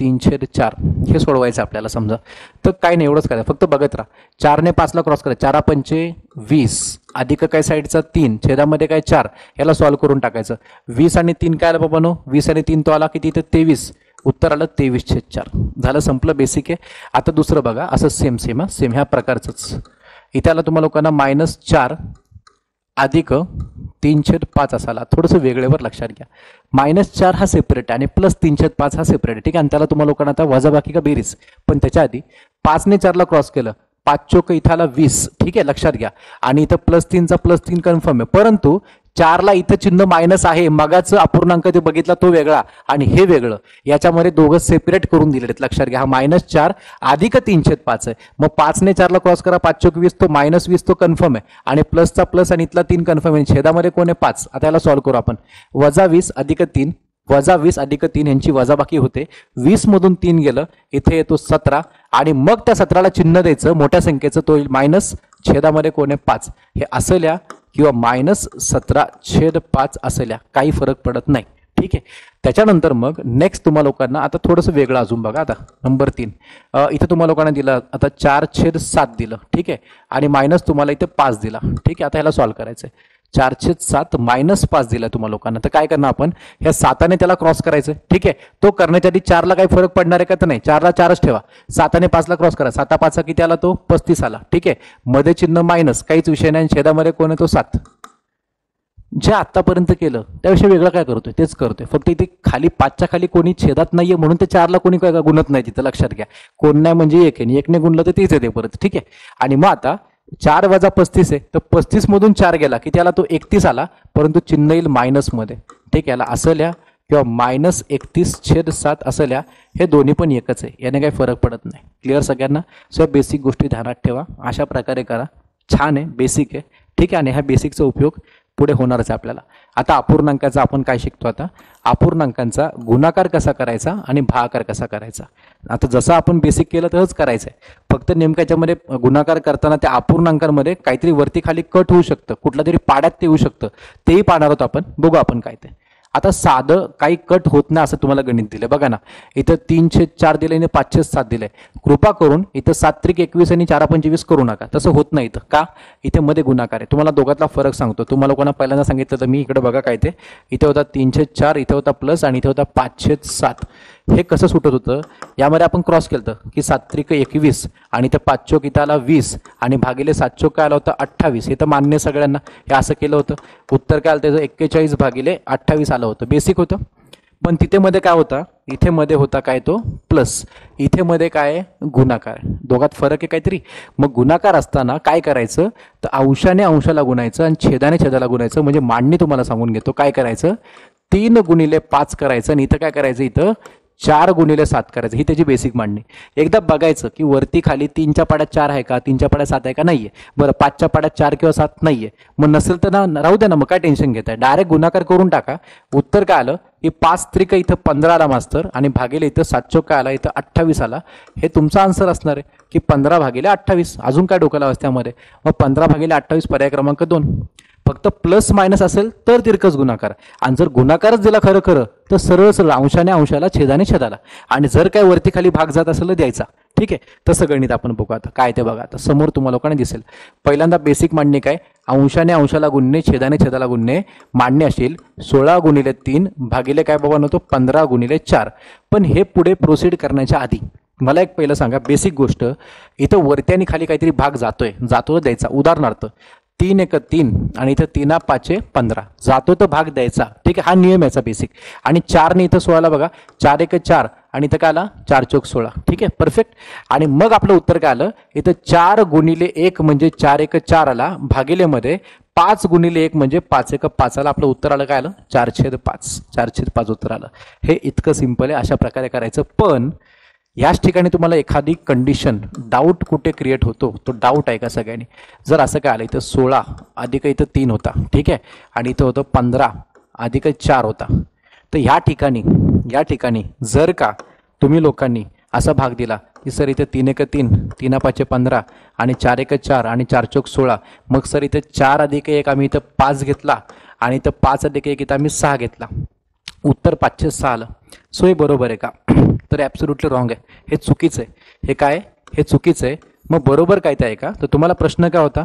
3/4 हे सोडवायचं आपल्याला समजा. तर काय नाही, एवढंच करायचं, फक्त बघत राहा. 4ने 5ला क्रॉस करा, 4 5 20 अधिक काय साईडचा 3 छेदामध्ये काय 4, याला सॉल्व्ह करून टाकायचं. 20 आणि 3 काय आलं बाबा नो, 20 आणि 3 तो आला किती, इथं 23, उत्तर आलं 23/4. झालं, संपलं, बेसिक आहे. आता दुसरं बघा, असं सेम ह्या प्रकारचंच. इथे आला तुम्हाला लोकांना -4 अधिक 3/5 असाला, थोडंसं वेगळेवर लक्षात घ्या. -4 हा सेपरेट आणि प्लस 3/5 हा सेपरेट. ठीक आहे, आणि त्याला तुम्हाला लोकांना आता वजाबाकी का बेरीज. पण त्याच्या आधी 5ने 4ला क्रॉस केलं, 5 चोक इथं आला 20. ठीक आहे, लक्षात घ्या. आणि इथं +3चा +3 कन्फर्म आहे, परंतु 4ला इथं चिन्ह मायनस आहे. मगाचं अपूर्णांक ते बघितला तो वेगळा आणि हे वेगळं, याच्यामध्ये दोघं सेपरेट करून दिलेले आहेत. लक्षात घ्या, हा -4 अधिक 3/5 आहे. मग 5ने 4ला क्रॉस करा, 5 चोक 20 तो -20 तो कन्फर्म आहे आणि प्लसचा प्लस आणि इथला 3 कन्फर्म आहे. छेदामध्ये कोण आहे 5. आता याला सॉल्व्ह करू आपण. -20 अधिक 3 -20 अधिक 3 यांची वजाबाकी होते. 20 मधून 3 गेलं, इथे येतो 17 आणि मग त्या 17ला चिन्ह द्यायचं मोठ्या संख्येचं, तो मायनस छेदामध्ये कोण आहे 5. हे असं लिहा किंवा -17/5 असं लिहा, काही फरक पडत नाही. ठीक आहे, त्याच्यानंतर मग नेक्स्ट तुम्हाला लोकांना आता थोडंसं वेगळं अजून बघा. आता नंबर 3 इथे तुम्हाला लोकांना दिलं आता 4/7 दिलं. ठीक आहे, आणि मायनस तुम्हाला इथे 5 दिला. ठीक आहे, आता ह्याला सॉल्व्ह करायचं आहे. 4/7 -5 दिला तुम्हाला लोकांना. तर काय करणार आपण, ह्या 7ने त्याला क्रॉस करायचं. ठीक आहे, तो करण्याच्या आधी 4ला काही फरक पडणार आहे का, तर नाही. 4ला 4च ठेवा. 7ने 5ला क्रॉस करा, 7 5 किती आला तो 35 आला. ठीक आहे, मध्ये चिन्ह मायनस, काहीच विषय नाही. छेदामध्ये कोण आहे तो 7. जे आतापर्यंत केलं त्याविषयी वेगळं काय करतोय तेच करतोय, फक्त इथे खाली 5च्या खाली कोणी छेदात नाहीये म्हणून ते 4ला कोणी काय गुणत नाही. तिथं लक्षात घ्या, कोण नाही म्हणजे 1 आहे, 1ने गुणलं तर 30 येते परत. ठीक आहे, आणि मग आता 4 वजा 35 आहे, तर 35 मधून 4 गेला किती आला तो 31 आला, परंतु चिन्ह येईल मायनस मध्ये. ठीक आहे, याला असं लिहा किंवा -31/7 असं लिहा. हे दोन्ही पण एकच आहे, याने काही फरक पडत नाही. क्लिअर सगळ्यांना. सो बेसिक गोष्टी ध्यानात ठेवा, अशा प्रकारे करा. छान आहे, बेसिक आहे. ठीक आहे, आणि ह्या बेसिकचा उपयोग पुढे होणारच आहे आपल्याला. आता अपूर्णांकाचा आपण काय शिकतो, आता अपूर्णांकांचा गुणाकार कसा करायचा आणि भागाकार कसा करायचा. आता जसं आपण बेसिक केलं तसंच करायचं आहे, फक्त नेमकं याच्यामध्ये गुणाकार करताना त्या अपूर्णांकांमध्ये काहीतरी वरती खाली कट होऊ शकतं, कुठला तरी पाड्यात ते येऊ शकतं, तेही पाहणार आहोत आपण. बघू आपण काय ते. आता साधं काही कट होत नाही असं तुम्हाला गणित दिलं. बघा ना, इथं 3/4 दिले आणि 5/7 दिले. कृपा करून इथं 7×21 आणि 4×25 करू नका, तसं होत नाही इथं. का, इथे मध्ये गुणाकार आहे. तुम्हाला दोघातला फरक सांगतो. तुम्हाला लोकांना पहिल्यांदा सांगितलं तर मी इकडे बघा काय ते, इथे होता 3/4, इथे होता प्लस आणि इथे होता 5/7. हे कसं सुटत होतं, यामध्ये आपण क्रॉस केलं की 7×21 आणि ते 5 चोक इथं आला 20 आणि भागिले 7 चोक काय आला होता 28. हे तर मान्य सगळ्यांना, हे असं केलं होतं. उत्तर काय आलं त्याचं 41/28 आलं होतं. बेसिक होतं. पण तिथे मध्ये काय होता, इथे मध्ये होता काय तो प्लस, इथे मध्ये काय गुणाकार. दोघात फरक आहे काहीतरी. मग गुणाकार असताना काय करायचं, तर अंशाने अंशाला गुणायचं आणि छेदाने छेदाला गुणायचं. म्हणजे मांडणी तुम्हाला सांगून घेतो. काय करायचं, 3×5 करायचं आणि इथं काय करायचं, इथं 4×7 करायचं. ही त्याची बेसिक मांडणी. एकदा बघायचं की वरती खाली 3च्या पाड्यात 4 आहे का, 3च्या पाड्यात 7 आहे का, नाहीये. बरं, 5च्या पाड्यात 4 किंवा 7 नाहीये. मग नसेल तर ना राहू द्या ना, मग काय टेन्शन घेताय, डायरेक्ट गुणाकार करून टाका. उत्तर काय आलं की 5×3 इथं 15 आला मास्तर आणि भागिले इथं 7 चोक काय आला, इथं 28 आला. हे तुमचा आन्सर असणार आहे की 15/28. अजून काय डोक्याला त्यामध्ये. मग 15/28 पर्याय क्रमांक 2. फक्त प्लस मायनस असेल तर तिरकस गुणाकार, आणि जर गुणाकारच दिला खरं खरं तर सरळ सरळ अंशाने अंशाला छेदाने छेदाला, आणि जर काय वरती खाली भाग जात असेल तर द्यायचा. ठीक आहे, तसं गणित आपण बघू. आता काय ते बघा, आता समोर तुम्हाला लोकांना दिसेल. पहिल्यांदा बेसिक मांडणी काय, अंशाने अंशाला गुणणे, छेदाने छेदाला गुणणे. मांडणी असेल 16 गुणिले 3 भागिले काय बाबा नव्हतो 15 गुणिले 4. पण हे पुढे प्रोसीड करण्याच्या आधी मला एक पहिलं सांगा, बेसिक गोष्ट, इथं वरती आणि खाली काहीतरी भाग जातो द्यायचा. उदाहरणार्थ 3 एक 3 आणि इथं 3 5 15 जातो तर भाग द्यायचा. ठीक आहे, हा नियम याचा बेसिक. आणि 4 ने इथं 16 बघा, 4 एक 4 आणि इथं काय आला 4 चौक 16. ठीक आहे, परफेक्ट. आणि मग आपलं उत्तर काय आलं, इथं 4 गुणिले 1 म्हणजे 4 एक 4 आला, भागिले मध्ये 5 गुणिले 1 म्हणजे 5 एक 5 आला. आपलं उत्तर आलं काय आलं 4/5. 4/5 उत्तर आलं. हे इतकं सिंपल आहे, अशा प्रकारे करायचं. पण याच ठिकाणी तुम्हाला एखादी कंडिशन, डाऊट कुठे क्रिएट होतो, तो डाऊट आहे का सगळ्यांनी. जर असं काय आलं, इथं 16 अधिक इथं 3 होता, ठीक आहे, आणि इथं होतं 15 अधिक 4 होता. तर या ठिकाणी जर का तुम्ही लोकांनी असा भाग दिला की सर इथे 3 एक 3 3 5 15 आणि 4 एक 4 आणि 4 चौक 16, मग सर इथे 4 अधिक 1 आम्ही इथं 5 घेतला आणि इथं 5 अधिक 1 इथं आम्ही 6 घेतला, उत्तर 506 आलं. सो हे बरोबर आहे का? तर ॲब्सोल्युटली रॉंग आहे, हे चुकीचं आहे. हे काय, हे चुकीचं आहे. मग बरोबर काय ते आहे का? तर तुम्हाला प्रश्न काय होता,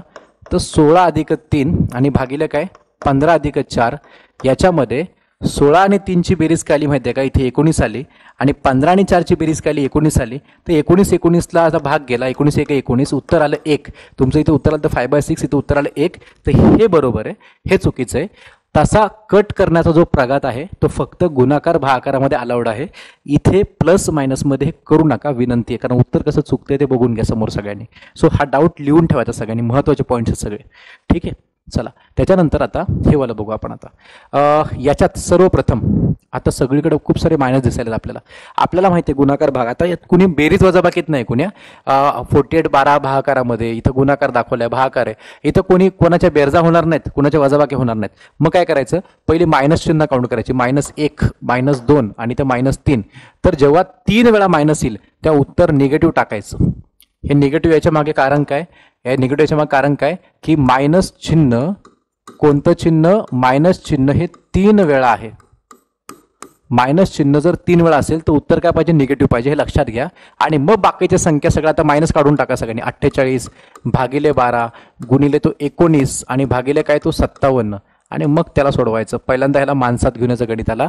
तर 16 अधिक 3 आणि भागिले काय 15 अधिक 4, याच्यामध्ये 16 आणि 3 ची बेरीज काय आली माहिती आहे का, इथे 19 आली, आणि 15 आणि 4 ची बेरीज काय आली 19 आली. तर 19 ला भाग गेला, 19 एक 19, उत्तर आलं 1. तुमचं इथे उत्तर आलं तर 5/6, इथं उत्तर आलं 1. तर हे बरोबर आहे, हे चुकीचं आहे. तसा कट करण्याचा जो प्रघात आहे तो फक्त गुणाकार भागाकारामध्ये अलाउड आहे. इथे प्लस मायनसमध्ये करू नका, विनंती आहे, कारण उत्तर कसं चुकते ते बघून घ्या समोर सगळ्यांनी. सो हा डाऊट लिहून ठेवायचा सगळ्यांनी, महत्त्वाचे पॉईंट्स आहेत सगळे. ठीक आहे, चला त्याच्यानंतर आता हे वाला बघू आपण. आता याच्यात सर्वप्रथम आता सगळीकडे खूप सारे मायनस दिसायला आपल्याला माहिती आहे गुणाकार भाग. आता यात कुणी बेरीज वजाबाकीत नाही, कुण्या 48 12 भागाकारामध्ये इथं गुणाकार दाखवलाय, भागाकार आहे. इथं कोणी कोणाच्या बेरजा होणार नाहीत, कोणाच्या वजाबाकी होणार नाहीत. मग काय करायचं, पहिले मायनस चिन्ह काउंट करायची, -1 -2 आणि इथं -3. तर जेव्हा 3 वेळा मायनस येईल त्या उत्तर निगेटिव्ह टाकायचं. हे निगेटिव्ह याच्या मागे कारण काय, या निगेटिव्हच्या मागे कारण काय की मायनस चिन्ह, कोणतं चिन्ह, मायनस चिन्ह हे 3 वेळा आहे. मायनस चिन्ह जर 3 वेळा असेल तर उत्तर काय पाहिजे, निगेटिव्ह पाहिजे, हे लक्षात घ्या. आणि मग बाकीच्या संख्या सगळ्या आता मायनस काढून टाका सगळ्यांनी. 48 भागिले 12 गुणिले तो 19 आणि भागिले काय तो 57, आणि मग त्याला सोडवायचं. पहिल्यांदा ह्याला माणसात घेऊन याचं गणिताला,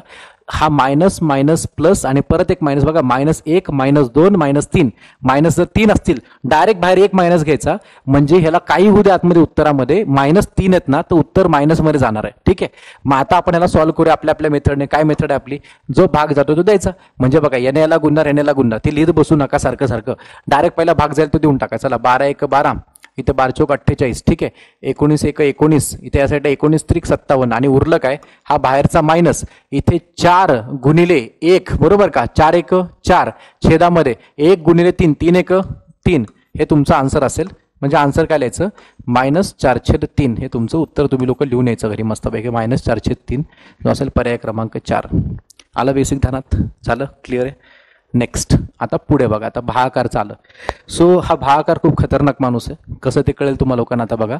हा मायनस मायनस प्लस आणि परत एक मायनस बघा, -1 -2 -3. मायनस जर 3 असतील डायरेक्ट बाहेर एक मायनस घ्यायचा, म्हणजे ह्याला काही होऊ दे आतमध्ये उत्तरामध्ये -3 आहेत ना, तर उत्तर मायनसमध्ये जाणार आहे. ठीक आहे, मग आता आपण याला सॉल्व्ह करूया आपल्या मेथडने. काय मेथड आहे आपली, जो भाग जातो तो द्यायचा. म्हणजे बघा याने याला गुणणार, याने याला गुणणार, ते लिहित बसू नका सारखं. डायरेक्ट पहिला भाग जाईल तो देऊन टाका. चला 12 1 12, इथे 12 चौक 48. ठीक आहे, 19 1 19, इथे या साईडला 19 3 57, आणि उरलं काय, हा बाहेरचा मायनस. इथे 4 गुणिले 1, बरोबर का, 4 1 4, छेदामध्ये 1 गुणिले 3 3 1 3, हे तुमचं आन्सर असेल. म्हणजे आन्सर काय लिहायचं, -4/3. हे तुमचं उत्तर तुम्ही लोक लिहून यायचं घरी मस्तपैकी, -4/3 जो असेल पर्याय क्रमांक 4. आलं बेसिक ध्यानात, झालं क्लिअर आहे. नेक्स्ट आता पुढे बघा, आता भागाकार चाललं. सो हा भागाकार खूप खतरनाक माणूस आहे, कसं ते कळेल तुम्हाला लोकांना. आता बघा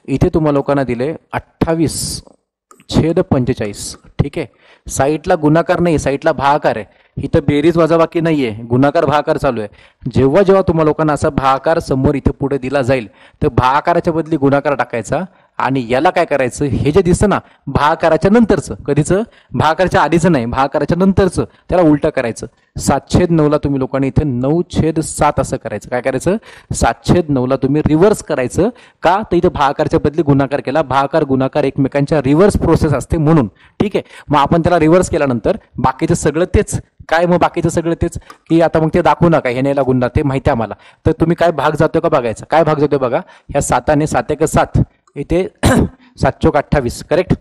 इथे तुम्हाला लोकांना दिले 28/45. ठीक आहे, साईडला गुणाकार नाही, साईडला भागाकार आहे. इथं बेरीज वजाबाकी नाहीये, गुणाकार भागाकार चालू आहे. जेव्हा जेव्हा तुम्हाला लोकांना असा भागाकार समोर इथे पुढे दिला जाईल तर भागाकाराच्या बदली गुणाकार टाकायचा, आणि याला काय करायचं, हे जे दिसतं ना भागाकाराच्या नंतरचं, कधीचं भागाकाराच्या आधीचं नाही, भागाकाराच्या नंतरचं, त्याला उलटं करायचं. 7/9 तुम्ही लोकांनी इथे 9/7 असं करायचं. काय करायचं, 7/9 तुम्ही रिव्हर्स करायचं. का, तर इथं भागाकारच्या बदली गुणाकार केला. भागाकार गुणाकार एकमेकांच्या रिव्हर्स प्रोसेस असते म्हणून. ठीक आहे, मग आपण त्याला रिव्हर्स केल्यानंतर बाकीचं सगळं तेच. काय मग बाकीचं सगळं तेच, की आता मग ते दाखवू नका हे याला गुणणार, ते माहिती आहे आम्हाला. तर तुम्ही काय भाग जातो का बघायचं, काय भाग जातोय बघा. ह्या 7 7 1 7, इथे 7 चौक 28, करेक्ट.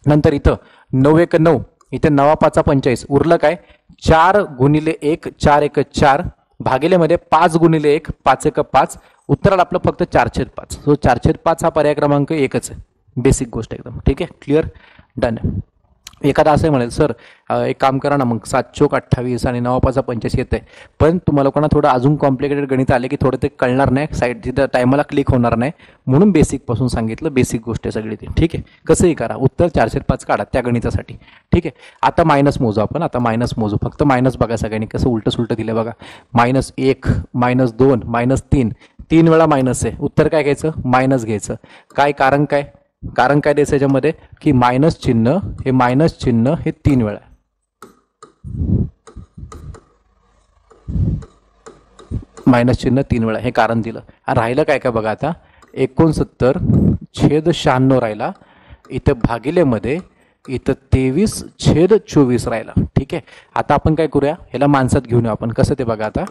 नंतर इथं 9 1 9, इथे 9 5 45, उरलं काय 4 गुणिले 1 4 1 4, भागिलेमध्ये 5 गुणिले 1 5 1 5, उत्तराला आपलं फक्त 4/5. सो 4/5 हा पर्याय क्रमांक 1च आहे. बेसिक गोष्ट एकदम. ठीक आहे, क्लिअर, डन. एखादा असं म्हणेल, सर एक काम करा ना, मग 7 चोक 28 आणि 9 पाचा 85 येते, पण तुम्हाला लोकांना थोडं अजून कॉम्प्लिकेटेड गणित आले की थोडं ते कळणार नाही, साईड तिथं टायमाला क्लिक होणार नाही, म्हणून बेसिकपासून सांगितलं. बेसिक गोष्ट आहे सगळी ती. ठीक आहे, कसंही करा, उत्तर 405 काढा त्या गणितासाठी. ठीक आहे, आता मायनस मोजू आपण. आता मायनस मोजू, फक्त मायनस बघा सगळ्यांनी कसं उलटं सुलटं दिलं बघा. -1 -2 -3, 3 वेळा मायनस आहे, उत्तर काय घ्यायचं? मायनस घ्यायचं. काय कारण काय? कारण काय द्यायचं याच्यामध्ये की मायनस चिन्ह हे 3 वेळा, मायनस चिन्ह 3 वेळा हे कारण दिलं. राहिलं काय काय बघा आता, 69/96 राहिला, इथं भागिलेमध्ये इथं 23/24 राहिला. ठीक आहे, आता आपण काय करूया, ह्याला माणसात घेऊन येऊ आपण. कसं ते बघा आता,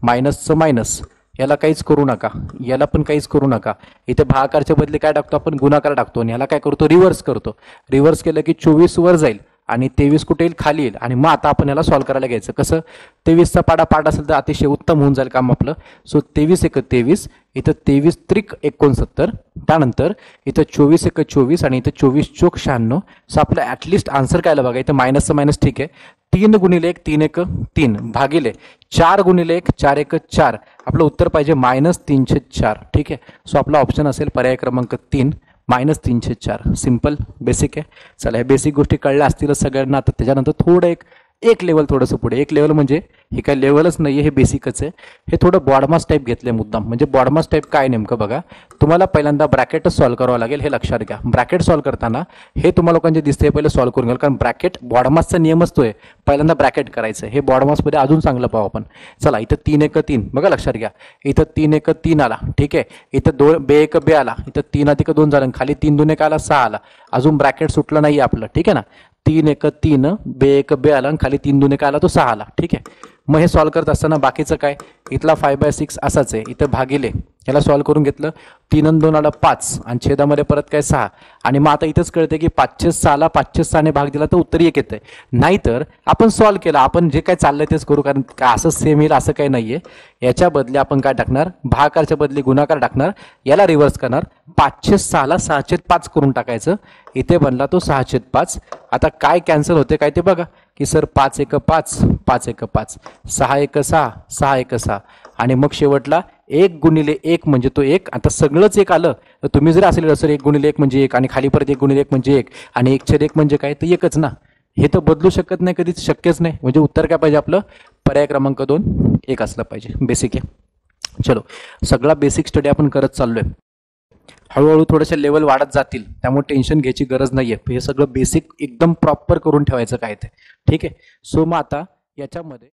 मायनसचं मायनस, याला काहीच करू नका, याला पण काहीच करू नका. इथे भागाकारच्या बदले काय टाकतो आपण? गुणाकार टाकतो. आणि ह्याला काय करतो? रिव्हर्स करतो. रिव्हर्स केलं की 24 वर जाईल आणि 23 कुठे येईल? खाली येईल. आणि मग आता आपण याला सॉल्व्ह करायला घ्यायचं. कसं? 23चा पाडा पाठ असेल तर अतिशय उत्तम होऊन जाईल काम आपलं. सो 23 एक 23, इथं 23 त्रिक 69, त्यानंतर इथं 24 एक 24 आणि इथं 24 चोक 96. सो आपलं ॲटलिस्ट आन्सर काय आलं बघा, इथं मायनसचं मायनस ठीक आहे. 3 गुणिले 1 3 1 3 भागिले 4 गुणिले 1 4 1 4, आपलं उत्तर पाहिजे -304. ठीक आहे, सो आपला ऑप्शन असेल पर्याय क्रमांक 3, -304. सिम्पल बेसिक आहे. चला, हे बेसिक गोष्टी कळल्या असतीलच सगळ्यांना. आता त्याच्यानंतर थोडं एक लेवल थोडंसं पुढे. एक लेवल म्हणजे हे काय लेवलच नाही आहे, हे बेसिकच आहे. हे थोडं बॉडमास टाईप घेतलं मुद्दाम. म्हणजे बॉडमास टाईप काय नेमकं बघा, तुम्हाला पहिल्यांदा ब्रॅकेटच सॉल्व्ह करावं लागेल, हे लक्षात घ्या. ब्रॅकेट सॉल्व्ह करताना हे तुम्हाला लोकांचे दिसते पहिले सॉल्व्ह करून घ्याल, कारण ब्रॅकेट बॉडमासचा नियमच तो आहे, पहिल्यांदा ब्रॅकेट करायचं. हे बॉडमासमध्ये अजून चांगलं पाहू आपण. चला, इथं 3 1 3 बघा, लक्षात घ्या. इथं 3 1 3 आला. ठीक आहे, इथं 2 2 1 2 आला. इथं 3 अधिक 2 झालं, खाली 3 2 1 आला, 6 आला. अजून ब्रॅकेट सुटलं नाही आपलं. ठीक आहे ना, 3 1 3 2 1 2 आला आणि खाली 3 2 1 आला, तो 6 आला. ठीक आहे, मग हे सॉल्व्ह करत असताना बाकीचं काय, इथला 5/6 असाच आहे. इथं भागिले ह्याला सॉल्व्ह करून घेतलं, 3 आणि 2 आला 5 आणि छेदामध्ये परत काय 6. आणि मग आता इथंच कळते की 5/6ला 5/6ने भाग दिला तर उत्तर 1 येतंय. नाहीतर आपण सॉल्व्ह केला, आपण जे काय चाललंय तेच करू, कारण असं सेम येईल असं काही नाहीये. याच्या बदले आपण काय टाकणार? भागाकारच्या बदली गुणाकार टाकणार, याला रिव्हर्स करणार. 5/6ला 6/5 करून टाकायचं, इथे बनला तो 6/5. आता काय कॅन्सल होते काय ते बघा, की सर 5 1 5 5 1 5, 6 1 6 6 1 6, आणि मग शेवटला 1 गुणिले 1 म्हणजे तो 1. आता सगळंच 1 आलं तर तुम्ही जर असेल सर 1 गुणिले 1 म्हणजे 1 आणि खाली परत 1 गुणिले 1 म्हणजे 1 आणि 1/1 म्हणजे काय, तर 1च ना. हे तर बदलू शकत नाही, कधीच शक्यच नाही. म्हणजे उत्तर काय पाहिजे आपलं? पर्याय क्रमांक 2 1 असलं पाहिजे. बेसिक आहे. चलो, सगळा बेसिक स्टडी आपण करत चाललोय. हळूहळू थोडेसे लेवल वाढत जातील, त्यामुळे टेन्शन घ्यायची गरज नाहीये. हे सगळं बेसिक एकदम प्रॉपर करून ठेवायचं काय ते. ठीक आहे, सो मग आता याच्यामध्ये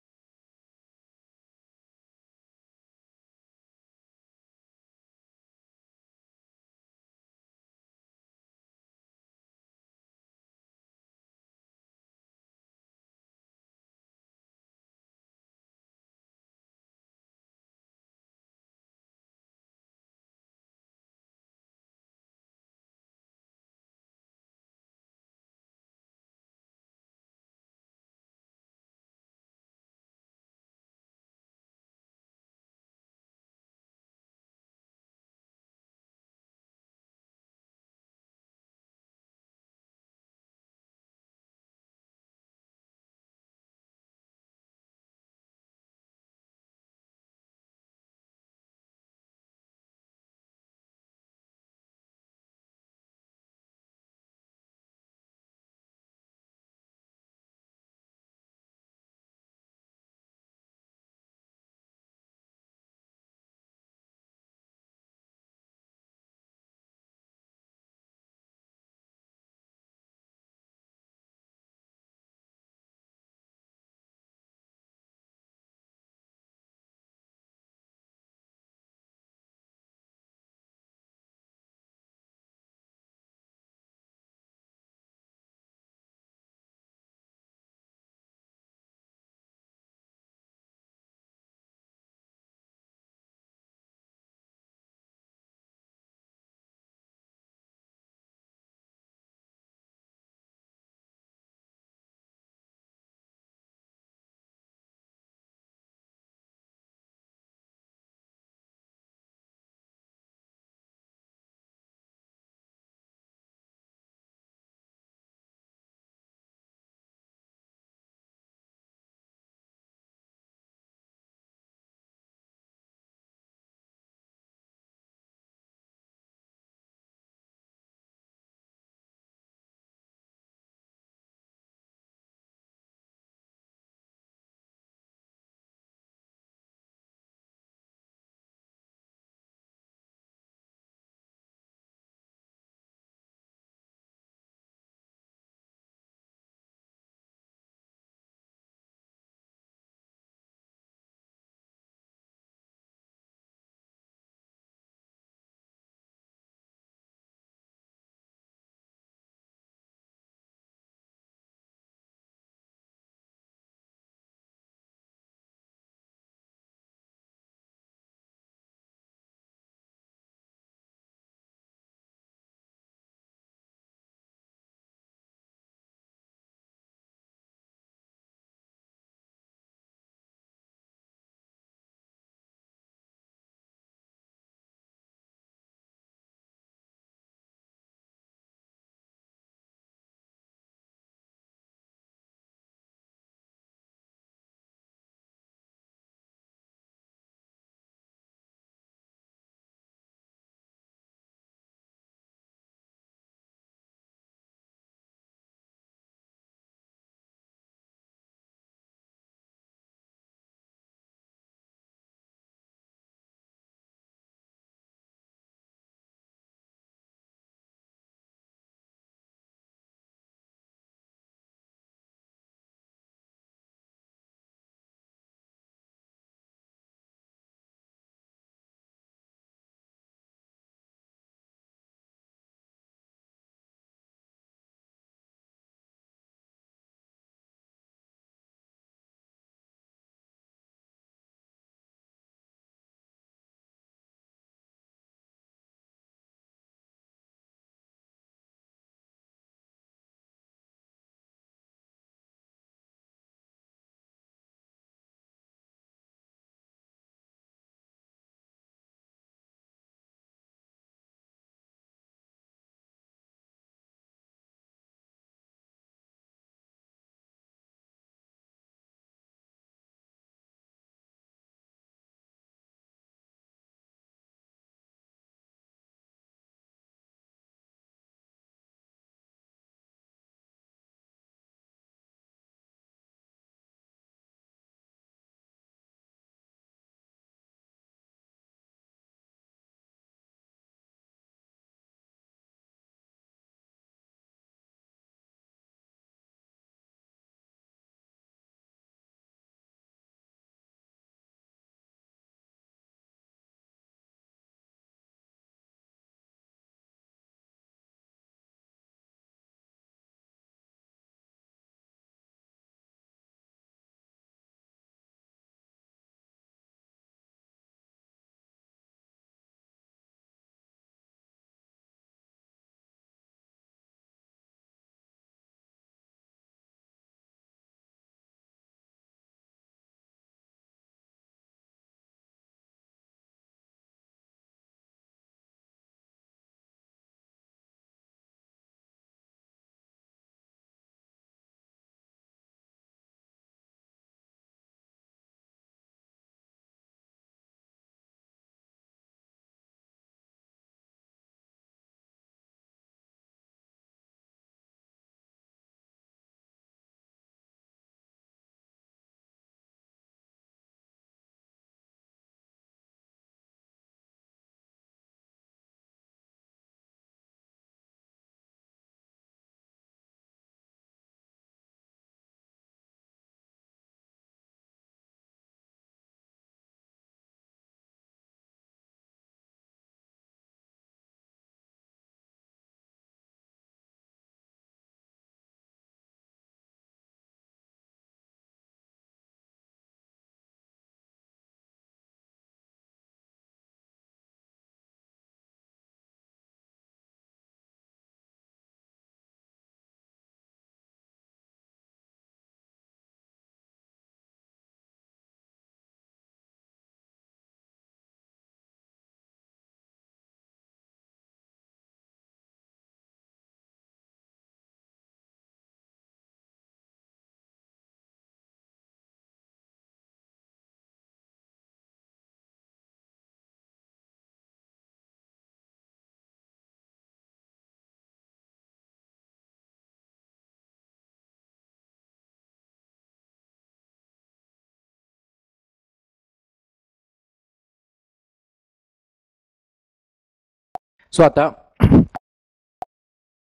सो आता